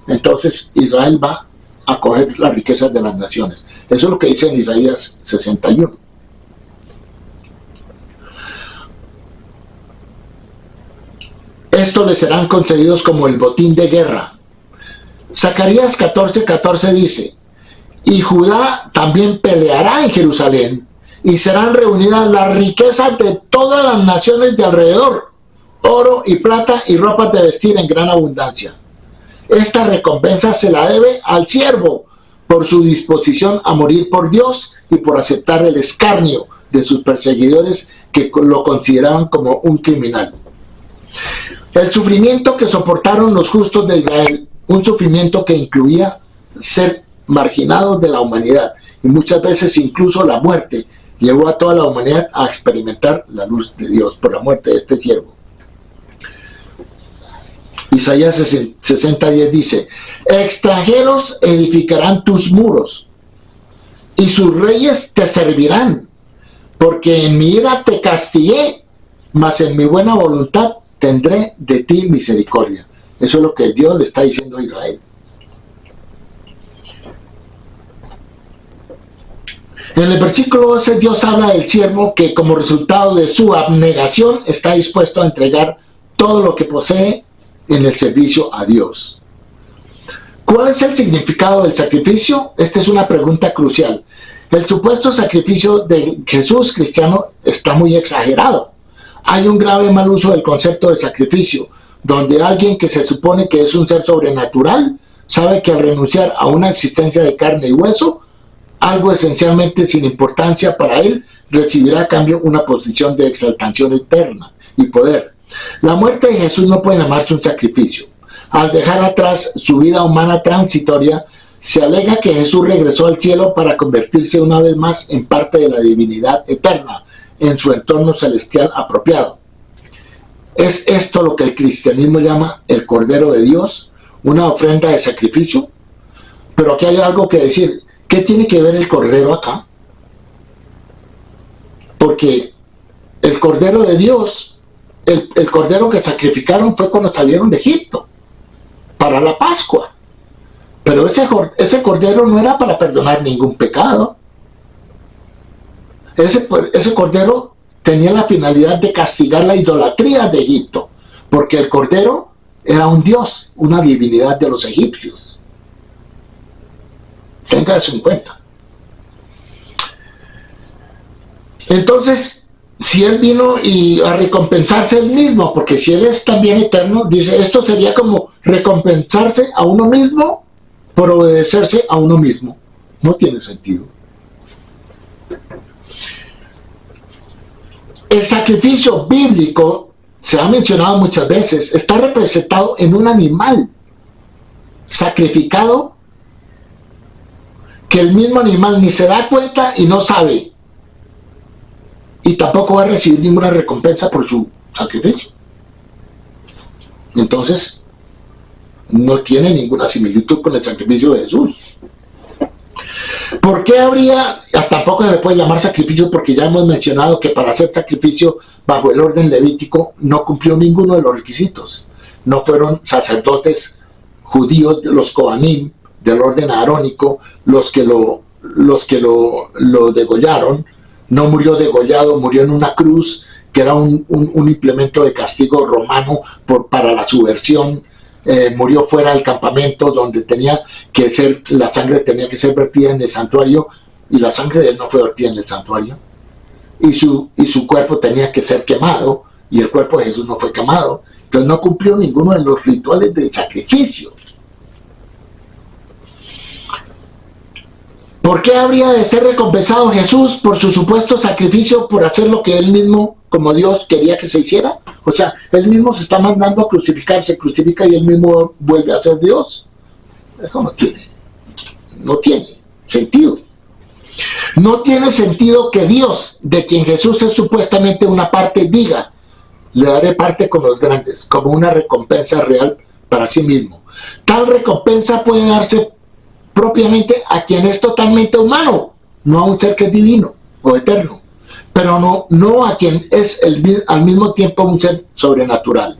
entonces Israel va a coger las riquezas de las naciones. Eso es lo que dice en Isaías 61. Estos les serán concedidos como el botín de guerra. Zacarías 14:14 dice: y Judá también peleará en Jerusalén, y serán reunidas las riquezas de todas las naciones de alrededor, oro y plata y ropas de vestir en gran abundancia. Esta recompensa se la debe al siervo por su disposición a morir por Dios y por aceptar el escarnio de sus perseguidores, que lo consideraban como un criminal. El sufrimiento que soportaron los justos de Israel, un sufrimiento que incluía ser marginados de la humanidad, y muchas veces incluso la muerte, llevó a toda la humanidad a experimentar la luz de Dios por la muerte de este siervo. Isaías 60:10 dice: extranjeros edificarán tus muros, y sus reyes te servirán, porque en mi ira te castigué, mas en mi buena voluntad tendré de ti misericordia. Eso es lo que Dios le está diciendo a Israel. En el versículo 12 Dios habla del siervo que como resultado de su abnegación está dispuesto a entregar todo lo que posee en el servicio a Dios. ¿Cuál es el significado del sacrificio? Esta es una pregunta crucial. El supuesto sacrificio de Jesús cristiano está muy exagerado. Hay un grave mal uso del concepto de sacrificio, donde alguien que se supone que es un ser sobrenatural sabe que al renunciar a una existencia de carne y hueso, algo esencialmente sin importancia para él, recibirá a cambio una posición de exaltación eterna y poder. La muerte de Jesús no puede llamarse un sacrificio. Al dejar atrás su vida humana transitoria, se alega que Jesús regresó al cielo para convertirse una vez más en parte de la divinidad eterna, en su entorno celestial apropiado. ¿Es esto lo que el cristianismo llama el Cordero de Dios? ¿Una ofrenda de sacrificio? Pero aquí hay algo que decir. ¿Qué tiene que ver el Cordero acá? Porque el Cordero de Dios, el Cordero que sacrificaron fue cuando salieron de Egipto, para la Pascua. Pero ese Cordero no era para perdonar ningún pecado. Ese Cordero tenía la finalidad de castigar la idolatría de Egipto, porque el Cordero era un dios, una divinidad de los egipcios. Tenga eso en cuenta. Entonces, si él vino a recompensarse él mismo, porque si él es también eterno, dice, esto sería como recompensarse a uno mismo por obedecerse a uno mismo. No tiene sentido. El sacrificio bíblico, se ha mencionado muchas veces, está representado en un animal sacrificado, que el mismo animal ni se da cuenta y no sabe, y tampoco va a recibir ninguna recompensa por su sacrificio. Entonces no tiene ninguna similitud con el sacrificio de Jesús. ¿Por qué habría? Tampoco se puede llamar sacrificio, porque ya hemos mencionado que para hacer sacrificio bajo el orden levítico no cumplió ninguno de los requisitos. No fueron sacerdotes judíos, los Kohanim del orden arónico, los que lo degollaron. No murió degollado, murió en una cruz, que era un implemento de castigo romano para la subversión. Murió fuera del campamento, donde tenía que ser, la sangre tenía que ser vertida en el santuario, y la sangre de él no fue vertida en el santuario, y su cuerpo tenía que ser quemado, y el cuerpo de Jesús no fue quemado. Entonces no cumplió ninguno de los rituales de sacrificio. ¿Por qué habría de ser recompensado Jesús por su supuesto sacrificio, por hacer lo que él mismo, como Dios, quería que se hiciera? O sea, él mismo se está mandando a crucificar, se crucifica y él mismo vuelve a ser Dios. Eso no tiene sentido. No tiene sentido que Dios, de quien Jesús es supuestamente una parte, diga: le daré parte con los grandes, como una recompensa real para sí mismo. Tal recompensa puede darse propiamente a quien es totalmente humano, no a un ser que es divino o eterno, pero no a quien es al mismo tiempo un ser sobrenatural.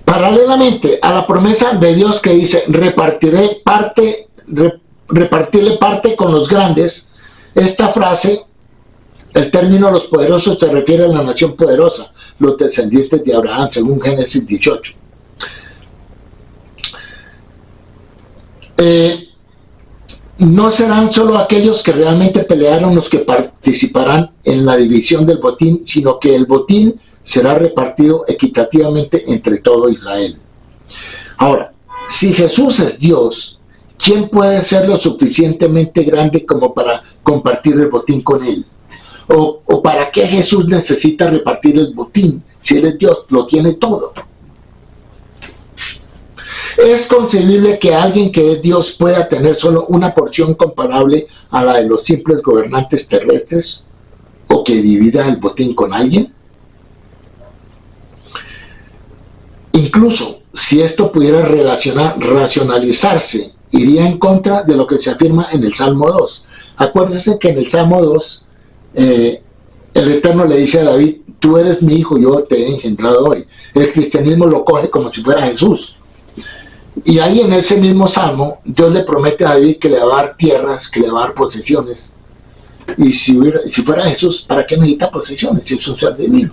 Paralelamente a la promesa de Dios que dice: repartirle parte con los grandes, esta frase, el término los poderosos, se refiere a la nación poderosa, los descendientes de Abraham, según Génesis 18. No serán solo aquellos que realmente pelearon los que participarán en la división del botín, sino que el botín será repartido equitativamente entre todo Israel. Ahora, si Jesús es Dios, ¿quién puede ser lo suficientemente grande como para compartir el botín con él? ¿O para qué Jesús necesita repartir el botín? Si él es Dios, lo tiene todo. ¿Es concebible que alguien que es Dios pueda tener solo una porción comparable a la de los simples gobernantes terrestres? ¿O que divida el botín con alguien? Incluso si esto pudiera racionalizarse, iría en contra de lo que se afirma en el Salmo 2. Acuérdense que en el Salmo 2, el Eterno le dice a David: tú eres mi hijo, yo te he engendrado hoy. El cristianismo lo coge como si fuera Jesús. Y ahí en ese mismo salmo, Dios le promete a David que le va a dar tierras, que le va a dar posesiones. Y si fuera Jesús, ¿para qué necesita posesiones si es un ser divino?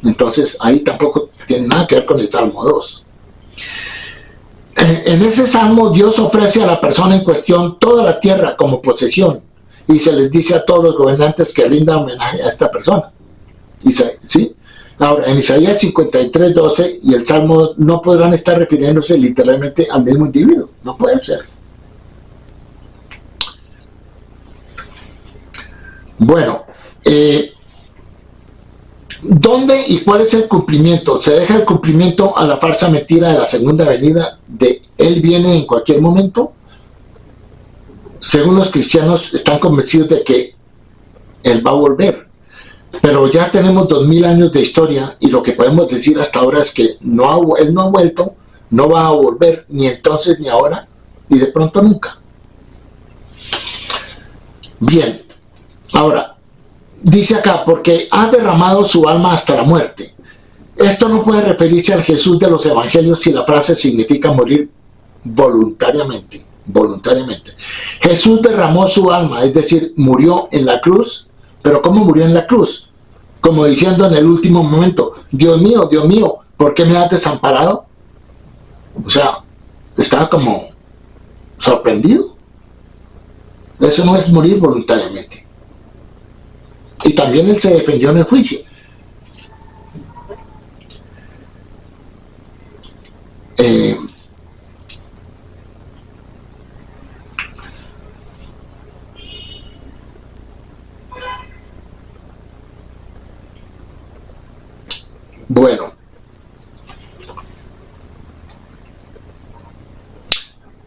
Entonces ahí tampoco tiene nada que ver con el Salmo 2. En ese salmo Dios ofrece a la persona en cuestión toda la tierra como posesión, y se les dice a todos los gobernantes que rindan homenaje a esta persona. ¿Sí? Ahora, en Isaías 53:12 y el Salmo no podrán estar refiriéndose literalmente al mismo individuo. No puede ser. Bueno, ¿dónde y cuál es el cumplimiento? ¿Se deja el cumplimiento a la falsa mentira de la segunda venida de Él viene en cualquier momento? Según los cristianos, están convencidos de que Él va a volver. Pero ya tenemos 2000 años de historia y lo que podemos decir hasta ahora es que Él no ha vuelto, no va a volver ni entonces ni ahora y de pronto nunca. Bien, ahora, dice acá: porque ha derramado su alma hasta la muerte. Esto no puede referirse al Jesús de los evangelios si la frase significa morir voluntariamente. Jesús derramó su alma, es decir, murió en la cruz. Pero ¿cómo murió en la cruz? Como diciendo en el último momento: Dios mío, ¿por qué me has desamparado? O sea, estaba como sorprendido. Eso no es morir voluntariamente. Y también Él se defendió en el juicio. Bueno,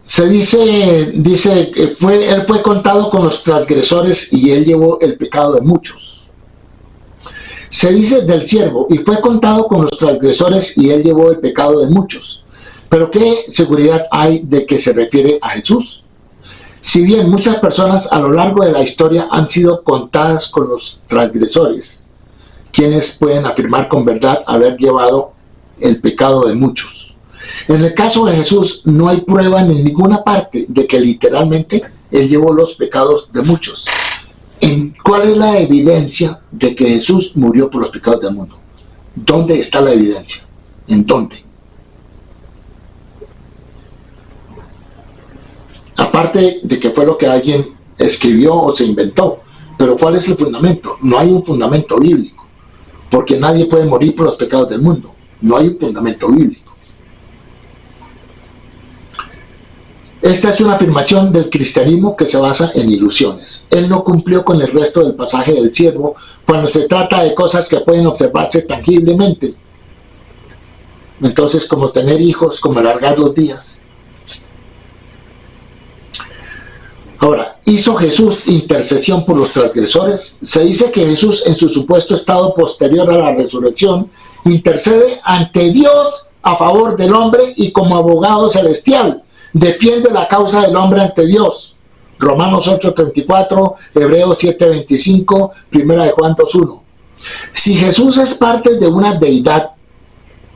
se dice que Él fue contado con los transgresores y Él llevó el pecado de muchos. Se dice del siervo: y fue contado con los transgresores y Él llevó el pecado de muchos. Pero ¿qué seguridad hay de que se refiere a Jesús? Si bien muchas personas a lo largo de la historia han sido contadas con los transgresores, quienes pueden afirmar con verdad haber llevado el pecado de muchos. En el caso de Jesús no hay prueba en ninguna parte de que literalmente Él llevó los pecados de muchos. ¿Cuál es la evidencia de que Jesús murió por los pecados del mundo? ¿Dónde está la evidencia? ¿En dónde? aparte de que fue lo que alguien escribió o se inventó. Pero ¿cuál es el fundamento? No hay un fundamento bíblico, porque nadie puede morir por los pecados del mundo. No hay un fundamento bíblico. Esta es una afirmación del cristianismo que se basa en ilusiones. Él no cumplió con el resto del pasaje del siervo cuando se trata de cosas que pueden observarse tangiblemente. Entonces, como tener hijos, como alargar los días. Ahora, ¿hizo Jesús intercesión por los transgresores? Se dice que Jesús, en su supuesto estado posterior a la resurrección, intercede ante Dios a favor del hombre y como abogado celestial defiende la causa del hombre ante Dios. Romanos 8:34, Hebreos 7:25, Primera de Juan 2:1. Si Jesús es parte de una deidad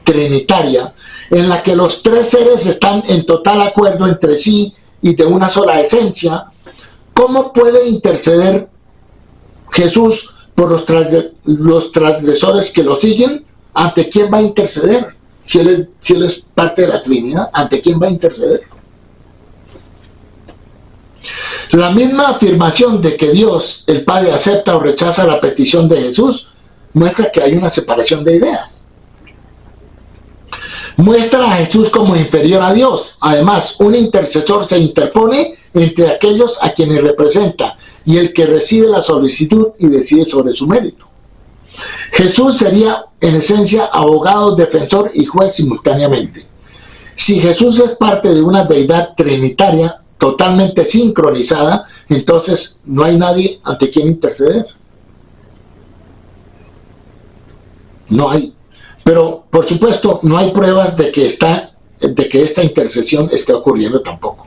trinitaria en la que los tres seres están en total acuerdo entre sí y de una sola esencia, ¿cómo puede interceder Jesús por los transgresores que lo siguen? ¿Ante quién va a interceder? Si él es parte de la Trinidad, ¿ante quién va a interceder? La misma afirmación de que Dios, el Padre, acepta o rechaza la petición de Jesús, muestra que hay una separación de ideas. Muestra a Jesús como inferior a Dios. Además, un intercesor se interpone entre aquellos a quienes representa y el que recibe la solicitud y decide sobre su mérito. Jesús sería, en esencia, abogado, defensor y juez simultáneamente. Si Jesús es parte de una deidad trinitaria totalmente sincronizada, entonces no hay nadie ante quien interceder. No hay. Pero, por supuesto, no hay pruebas de que esta intercesión esté ocurriendo tampoco.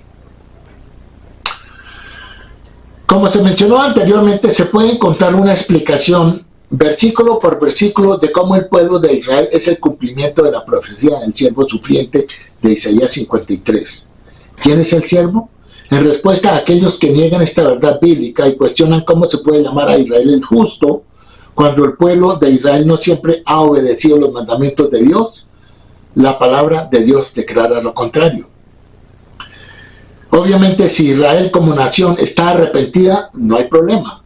Como se mencionó anteriormente, se puede encontrar una explicación, versículo por versículo, de cómo el pueblo de Israel es el cumplimiento de la profecía del siervo sufriente de Isaías 53. ¿Quién es el siervo? En respuesta a aquellos que niegan esta verdad bíblica y cuestionan cómo se puede llamar a Israel el justo, cuando el pueblo de Israel no siempre ha obedecido los mandamientos de Dios, la palabra de Dios declara lo contrario. Obviamente, si Israel como nación está arrepentida, no hay problema.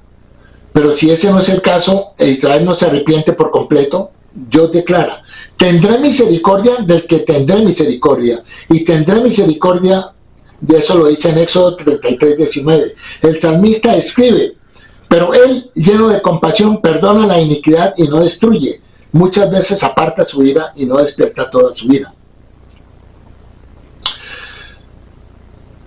Pero si ese no es el caso, e Israel no se arrepiente por completo, Dios declara: tendré misericordia del que tendré misericordia, y tendré misericordia, de eso lo dice en Éxodo 33:19. El salmista escribe: pero él, lleno de compasión, perdona la iniquidad y no destruye. Muchas veces aparta su ira y no despierta toda su ira.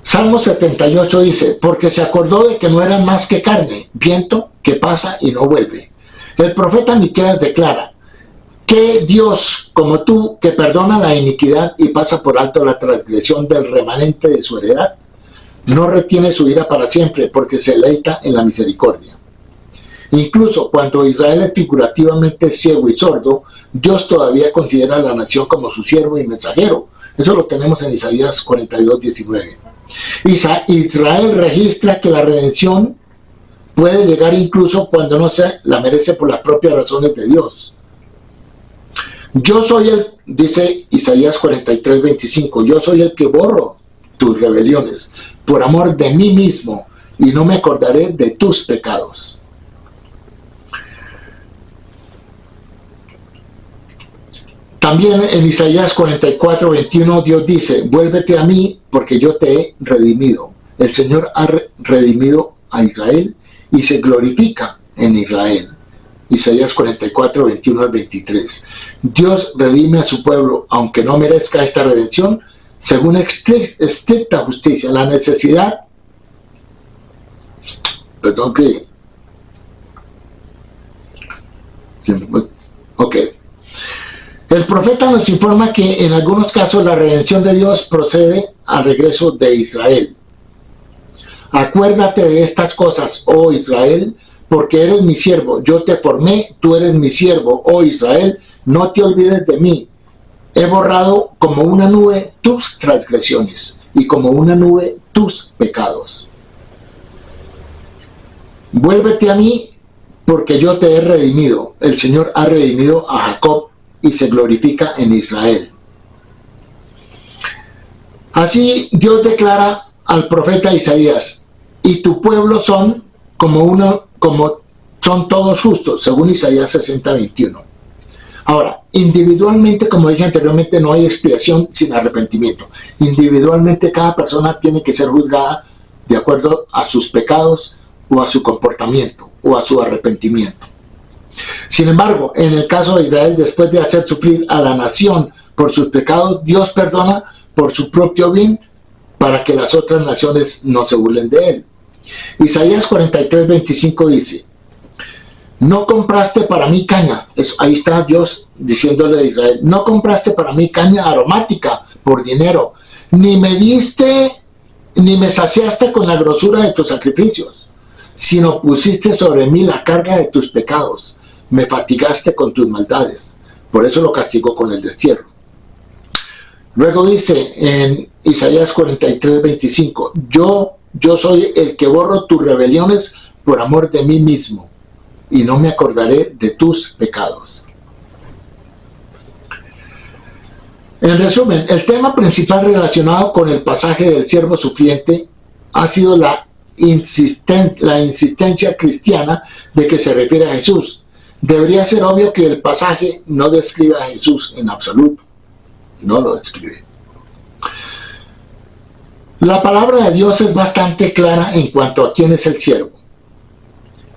Salmo 78 dice: porque se acordó de que no eran más que carne, viento que pasa y no vuelve. El profeta Miqueas declara: ¿qué Dios como tú, que perdona la iniquidad y pasa por alto la transgresión del remanente de su heredad? No retiene su ira para siempre, porque se deleita en la misericordia. Incluso cuando Israel es figurativamente ciego y sordo, Dios todavía considera a la nación como su siervo y mensajero. Eso lo tenemos en Isaías 42:19. Israel registra que la redención puede llegar incluso cuando no se la merece por las propias razones de Dios. Yo soy dice Isaías 43:25, yo soy el que borro tus rebeliones por amor de mí mismo y no me acordaré de tus pecados. También en Isaías 44:21 Dios dice: vuélvete a mí porque yo te he redimido. El Señor ha redimido a Israel y se glorifica en Israel. Isaías 44:21 al 23. Dios redime a su pueblo, aunque no merezca esta redención, según estricta justicia. La necesidad, El profeta nos informa que en algunos casos la redención de Dios procede al regreso de Israel. Acuérdate de estas cosas, oh Israel, porque eres mi siervo. Yo te formé, tú eres mi siervo, oh Israel, no te olvides de mí. He borrado como una nube tus transgresiones y como una nube tus pecados. Vuélvete a mí porque yo te he redimido. El Señor ha redimido a Jacob y se glorifica en Israel. Así Dios declara al profeta Isaías, y tu pueblo son como son todos justos, según Isaías 60:21. Ahora, individualmente, como dije anteriormente, no hay expiación sin arrepentimiento. Individualmente cada persona tiene que ser juzgada de acuerdo a sus pecados o a su comportamiento o a su arrepentimiento. Sin embargo, en el caso de Israel, después de hacer sufrir a la nación por sus pecados, Dios perdona por su propio bien para que las otras naciones no se burlen de él. Isaías 43:25 dice: no compraste para mí caña, ahí está Dios diciéndole a Israel, no compraste para mí caña aromática por dinero, ni me saciaste con la grosura de tus sacrificios, sino pusiste sobre mí la carga de tus pecados, me fatigaste con tus maldades, por eso lo castigó con el destierro. Luego dice en Isaías 43:25, yo soy el que borro tus rebeliones por amor de mí mismo, y no me acordaré de tus pecados. En resumen, el tema principal relacionado con el pasaje del siervo sufriente ha sido la insistencia cristiana de que se refiere a Jesús. Debería ser obvio que el pasaje no describe a Jesús en absoluto. No lo describe. La palabra de Dios es bastante clara en cuanto a quién es el siervo.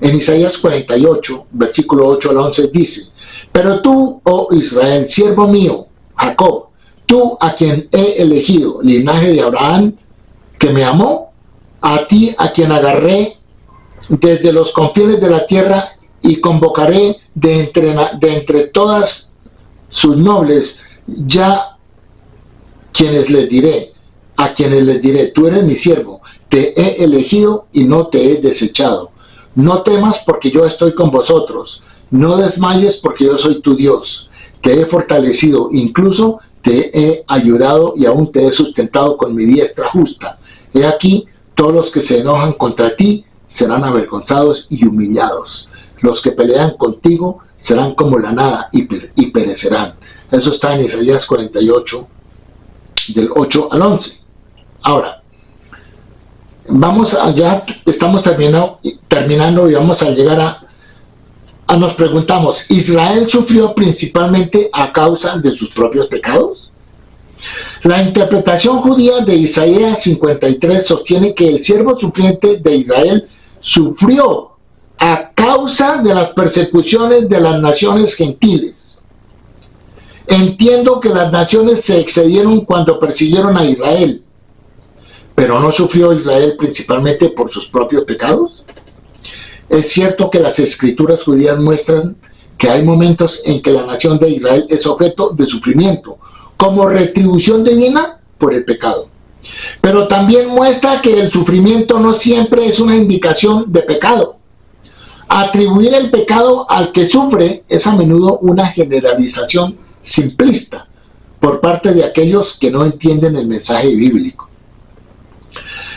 En Isaías 48, versículo 8 al 11 dice: pero tú, oh Israel, siervo mío, Jacob, tú a quien he elegido, linaje de Abraham, que me amó, a ti a quien agarré desde los confines de la tierra y convocaré de entre todas sus nobles, ya a quienes les diré, tú eres mi siervo, te he elegido y no te he desechado. No temas porque yo estoy con vosotros, no desmayes porque yo soy tu Dios. Te he fortalecido, incluso te he ayudado y aún te he sustentado con mi diestra justa. He aquí, todos los que se enojan contra ti serán avergonzados y humillados. Los que pelean contigo serán como la nada y perecerán. Eso está en Isaías 48, del 8 al 11. Ahora, ya estamos terminando y vamos a llegar nos preguntamos, ¿Israel sufrió principalmente a causa de sus propios pecados? La interpretación judía de Isaías 53 sostiene que el siervo sufriente de Israel sufrió a causa de las persecuciones de las naciones gentiles. Entiendo que las naciones se excedieron cuando persiguieron a Israel, pero ¿no sufrió Israel principalmente por sus propios pecados? Es cierto que las escrituras judías muestran que hay momentos en que la nación de Israel es objeto de sufrimiento, como retribución divina por el pecado. Pero también muestra que el sufrimiento no siempre es una indicación de pecado. Atribuir el pecado al que sufre es a menudo una generalización simplista por parte de aquellos que no entienden el mensaje bíblico.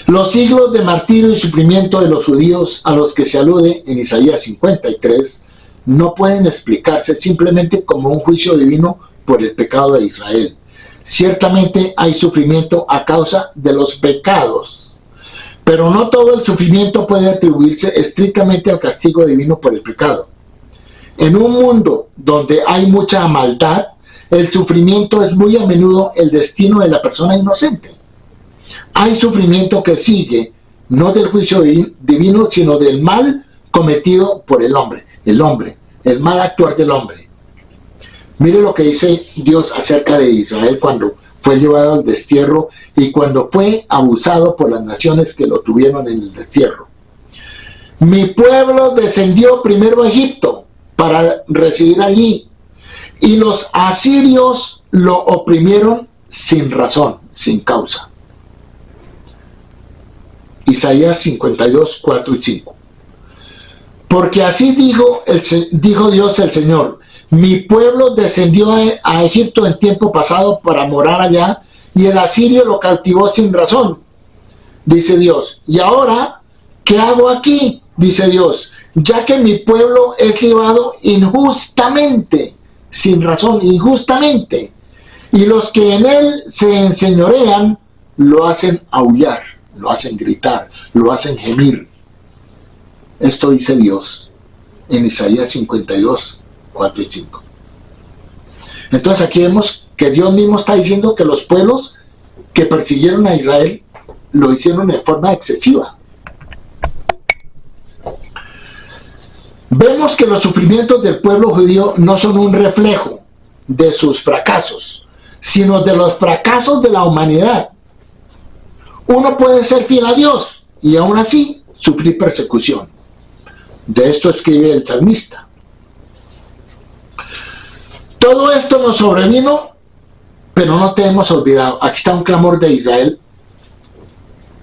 Los siglos de martirio y sufrimiento de los judíos a los que se alude en Isaías 53 no pueden explicarse simplemente como un juicio divino por el pecado de Israel. Ciertamente hay sufrimiento a causa de los pecados, pero no todo el sufrimiento puede atribuirse estrictamente al castigo divino por el pecado. En un mundo donde hay mucha maldad, el sufrimiento es muy a menudo el destino de la persona inocente. Hay sufrimiento que sigue, no del juicio divino, sino del mal cometido por el hombre, el mal actuar del hombre. Mire lo que dice Dios acerca de Israel cuando fue llevado al destierro y cuando fue abusado por las naciones que lo tuvieron en el destierro. Mi pueblo descendió primero a Egipto para residir allí, y los asirios lo oprimieron sin razón, sin causa. Isaías 52, 4 y 5. Porque así dijo Dios el Señor: mi pueblo descendió a Egipto en tiempo pasado para morar allá, y el asirio lo cautivó sin razón, dice Dios. Y ahora, ¿qué hago aquí? Dice Dios, ya que mi pueblo es llevado injustamente, sin razón, injustamente, y los que en él se enseñorean lo hacen aullar. lo hacen gritar, lo hacen gemir. Esto dice Dios en Isaías 52, 4 y 5. Entonces aquí vemos que Dios mismo está diciendo que los pueblos que persiguieron a Israel lo hicieron en forma excesiva. Vemos que los sufrimientos del pueblo judío no son un reflejo de sus fracasos, sino de los fracasos de la humanidad. Uno puede ser fiel a Dios y aún así sufrir persecución. De esto escribe el salmista. Todo esto nos sobrevino, pero no te hemos olvidado. Aquí está un clamor de Israel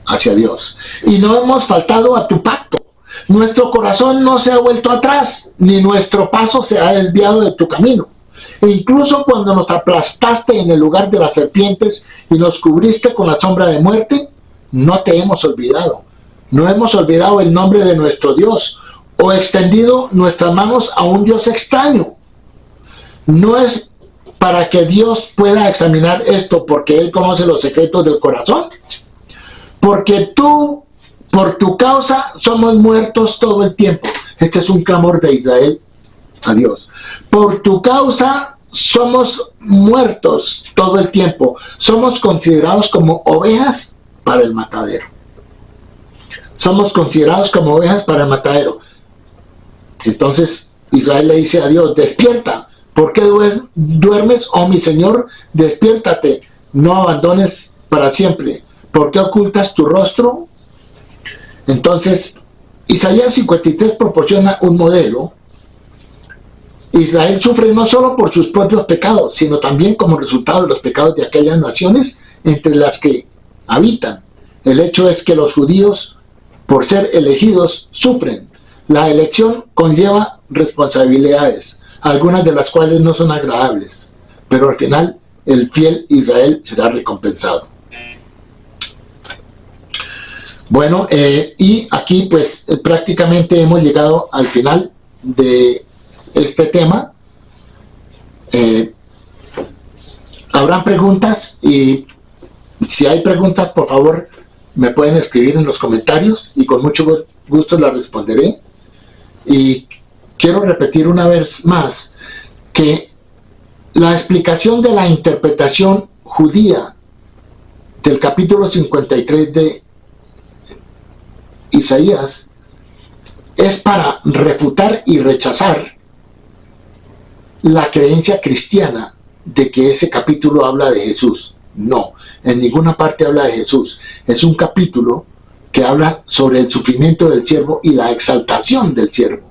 hacia Dios. Y no hemos faltado a tu pacto. Nuestro corazón no se ha vuelto atrás, ni nuestro paso se ha desviado de tu camino. E incluso cuando nos aplastaste en el lugar de las serpientes y nos cubriste con la sombra de muerte, no te hemos olvidado. No hemos olvidado el nombre de nuestro Dios o extendido nuestras manos a un Dios extraño. No es para que Dios pueda examinar esto porque Él conoce los secretos del corazón. Porque por tu causa somos muertos todo el tiempo. Este es un clamor de Israel a Dios. Por tu causa somos muertos todo el tiempo. Somos considerados como ovejas para el matadero. Somos considerados como ovejas para el matadero. Entonces Israel le dice a Dios, despierta. ¿Por qué duermes, oh mi Señor? Despiértate, no abandones para siempre. ¿Por qué ocultas tu rostro? Entonces, Isaías 53 proporciona un modelo. Israel sufre no solo por sus propios pecados, sino también como resultado de los pecados de aquellas naciones entre las que habitan. El hecho es que los judíos, por ser elegidos, sufren. La elección conlleva responsabilidades, algunas de las cuales no son agradables, pero al final el fiel Israel será recompensado. Bueno, y aquí pues prácticamente hemos llegado al final de este tema. Habrán preguntas y si hay preguntas, por favor, me pueden escribir en los comentarios y con mucho gusto las responderé. Y quiero repetir una vez más que la explicación de la interpretación judía del capítulo 53 de Isaías es para refutar y rechazar la creencia cristiana de que ese capítulo habla de Jesús. No, en ninguna parte habla de Jesús. Es un capítulo que habla sobre el sufrimiento del siervo y la exaltación del siervo.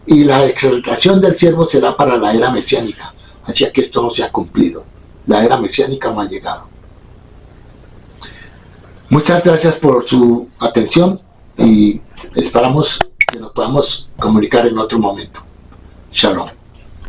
Y la exaltación del siervo será para la era mesiánica. Así que esto no se ha cumplido. La era mesiánica no ha llegado. Muchas gracias por su atención y esperamos que nos podamos comunicar en otro momento. Shalom.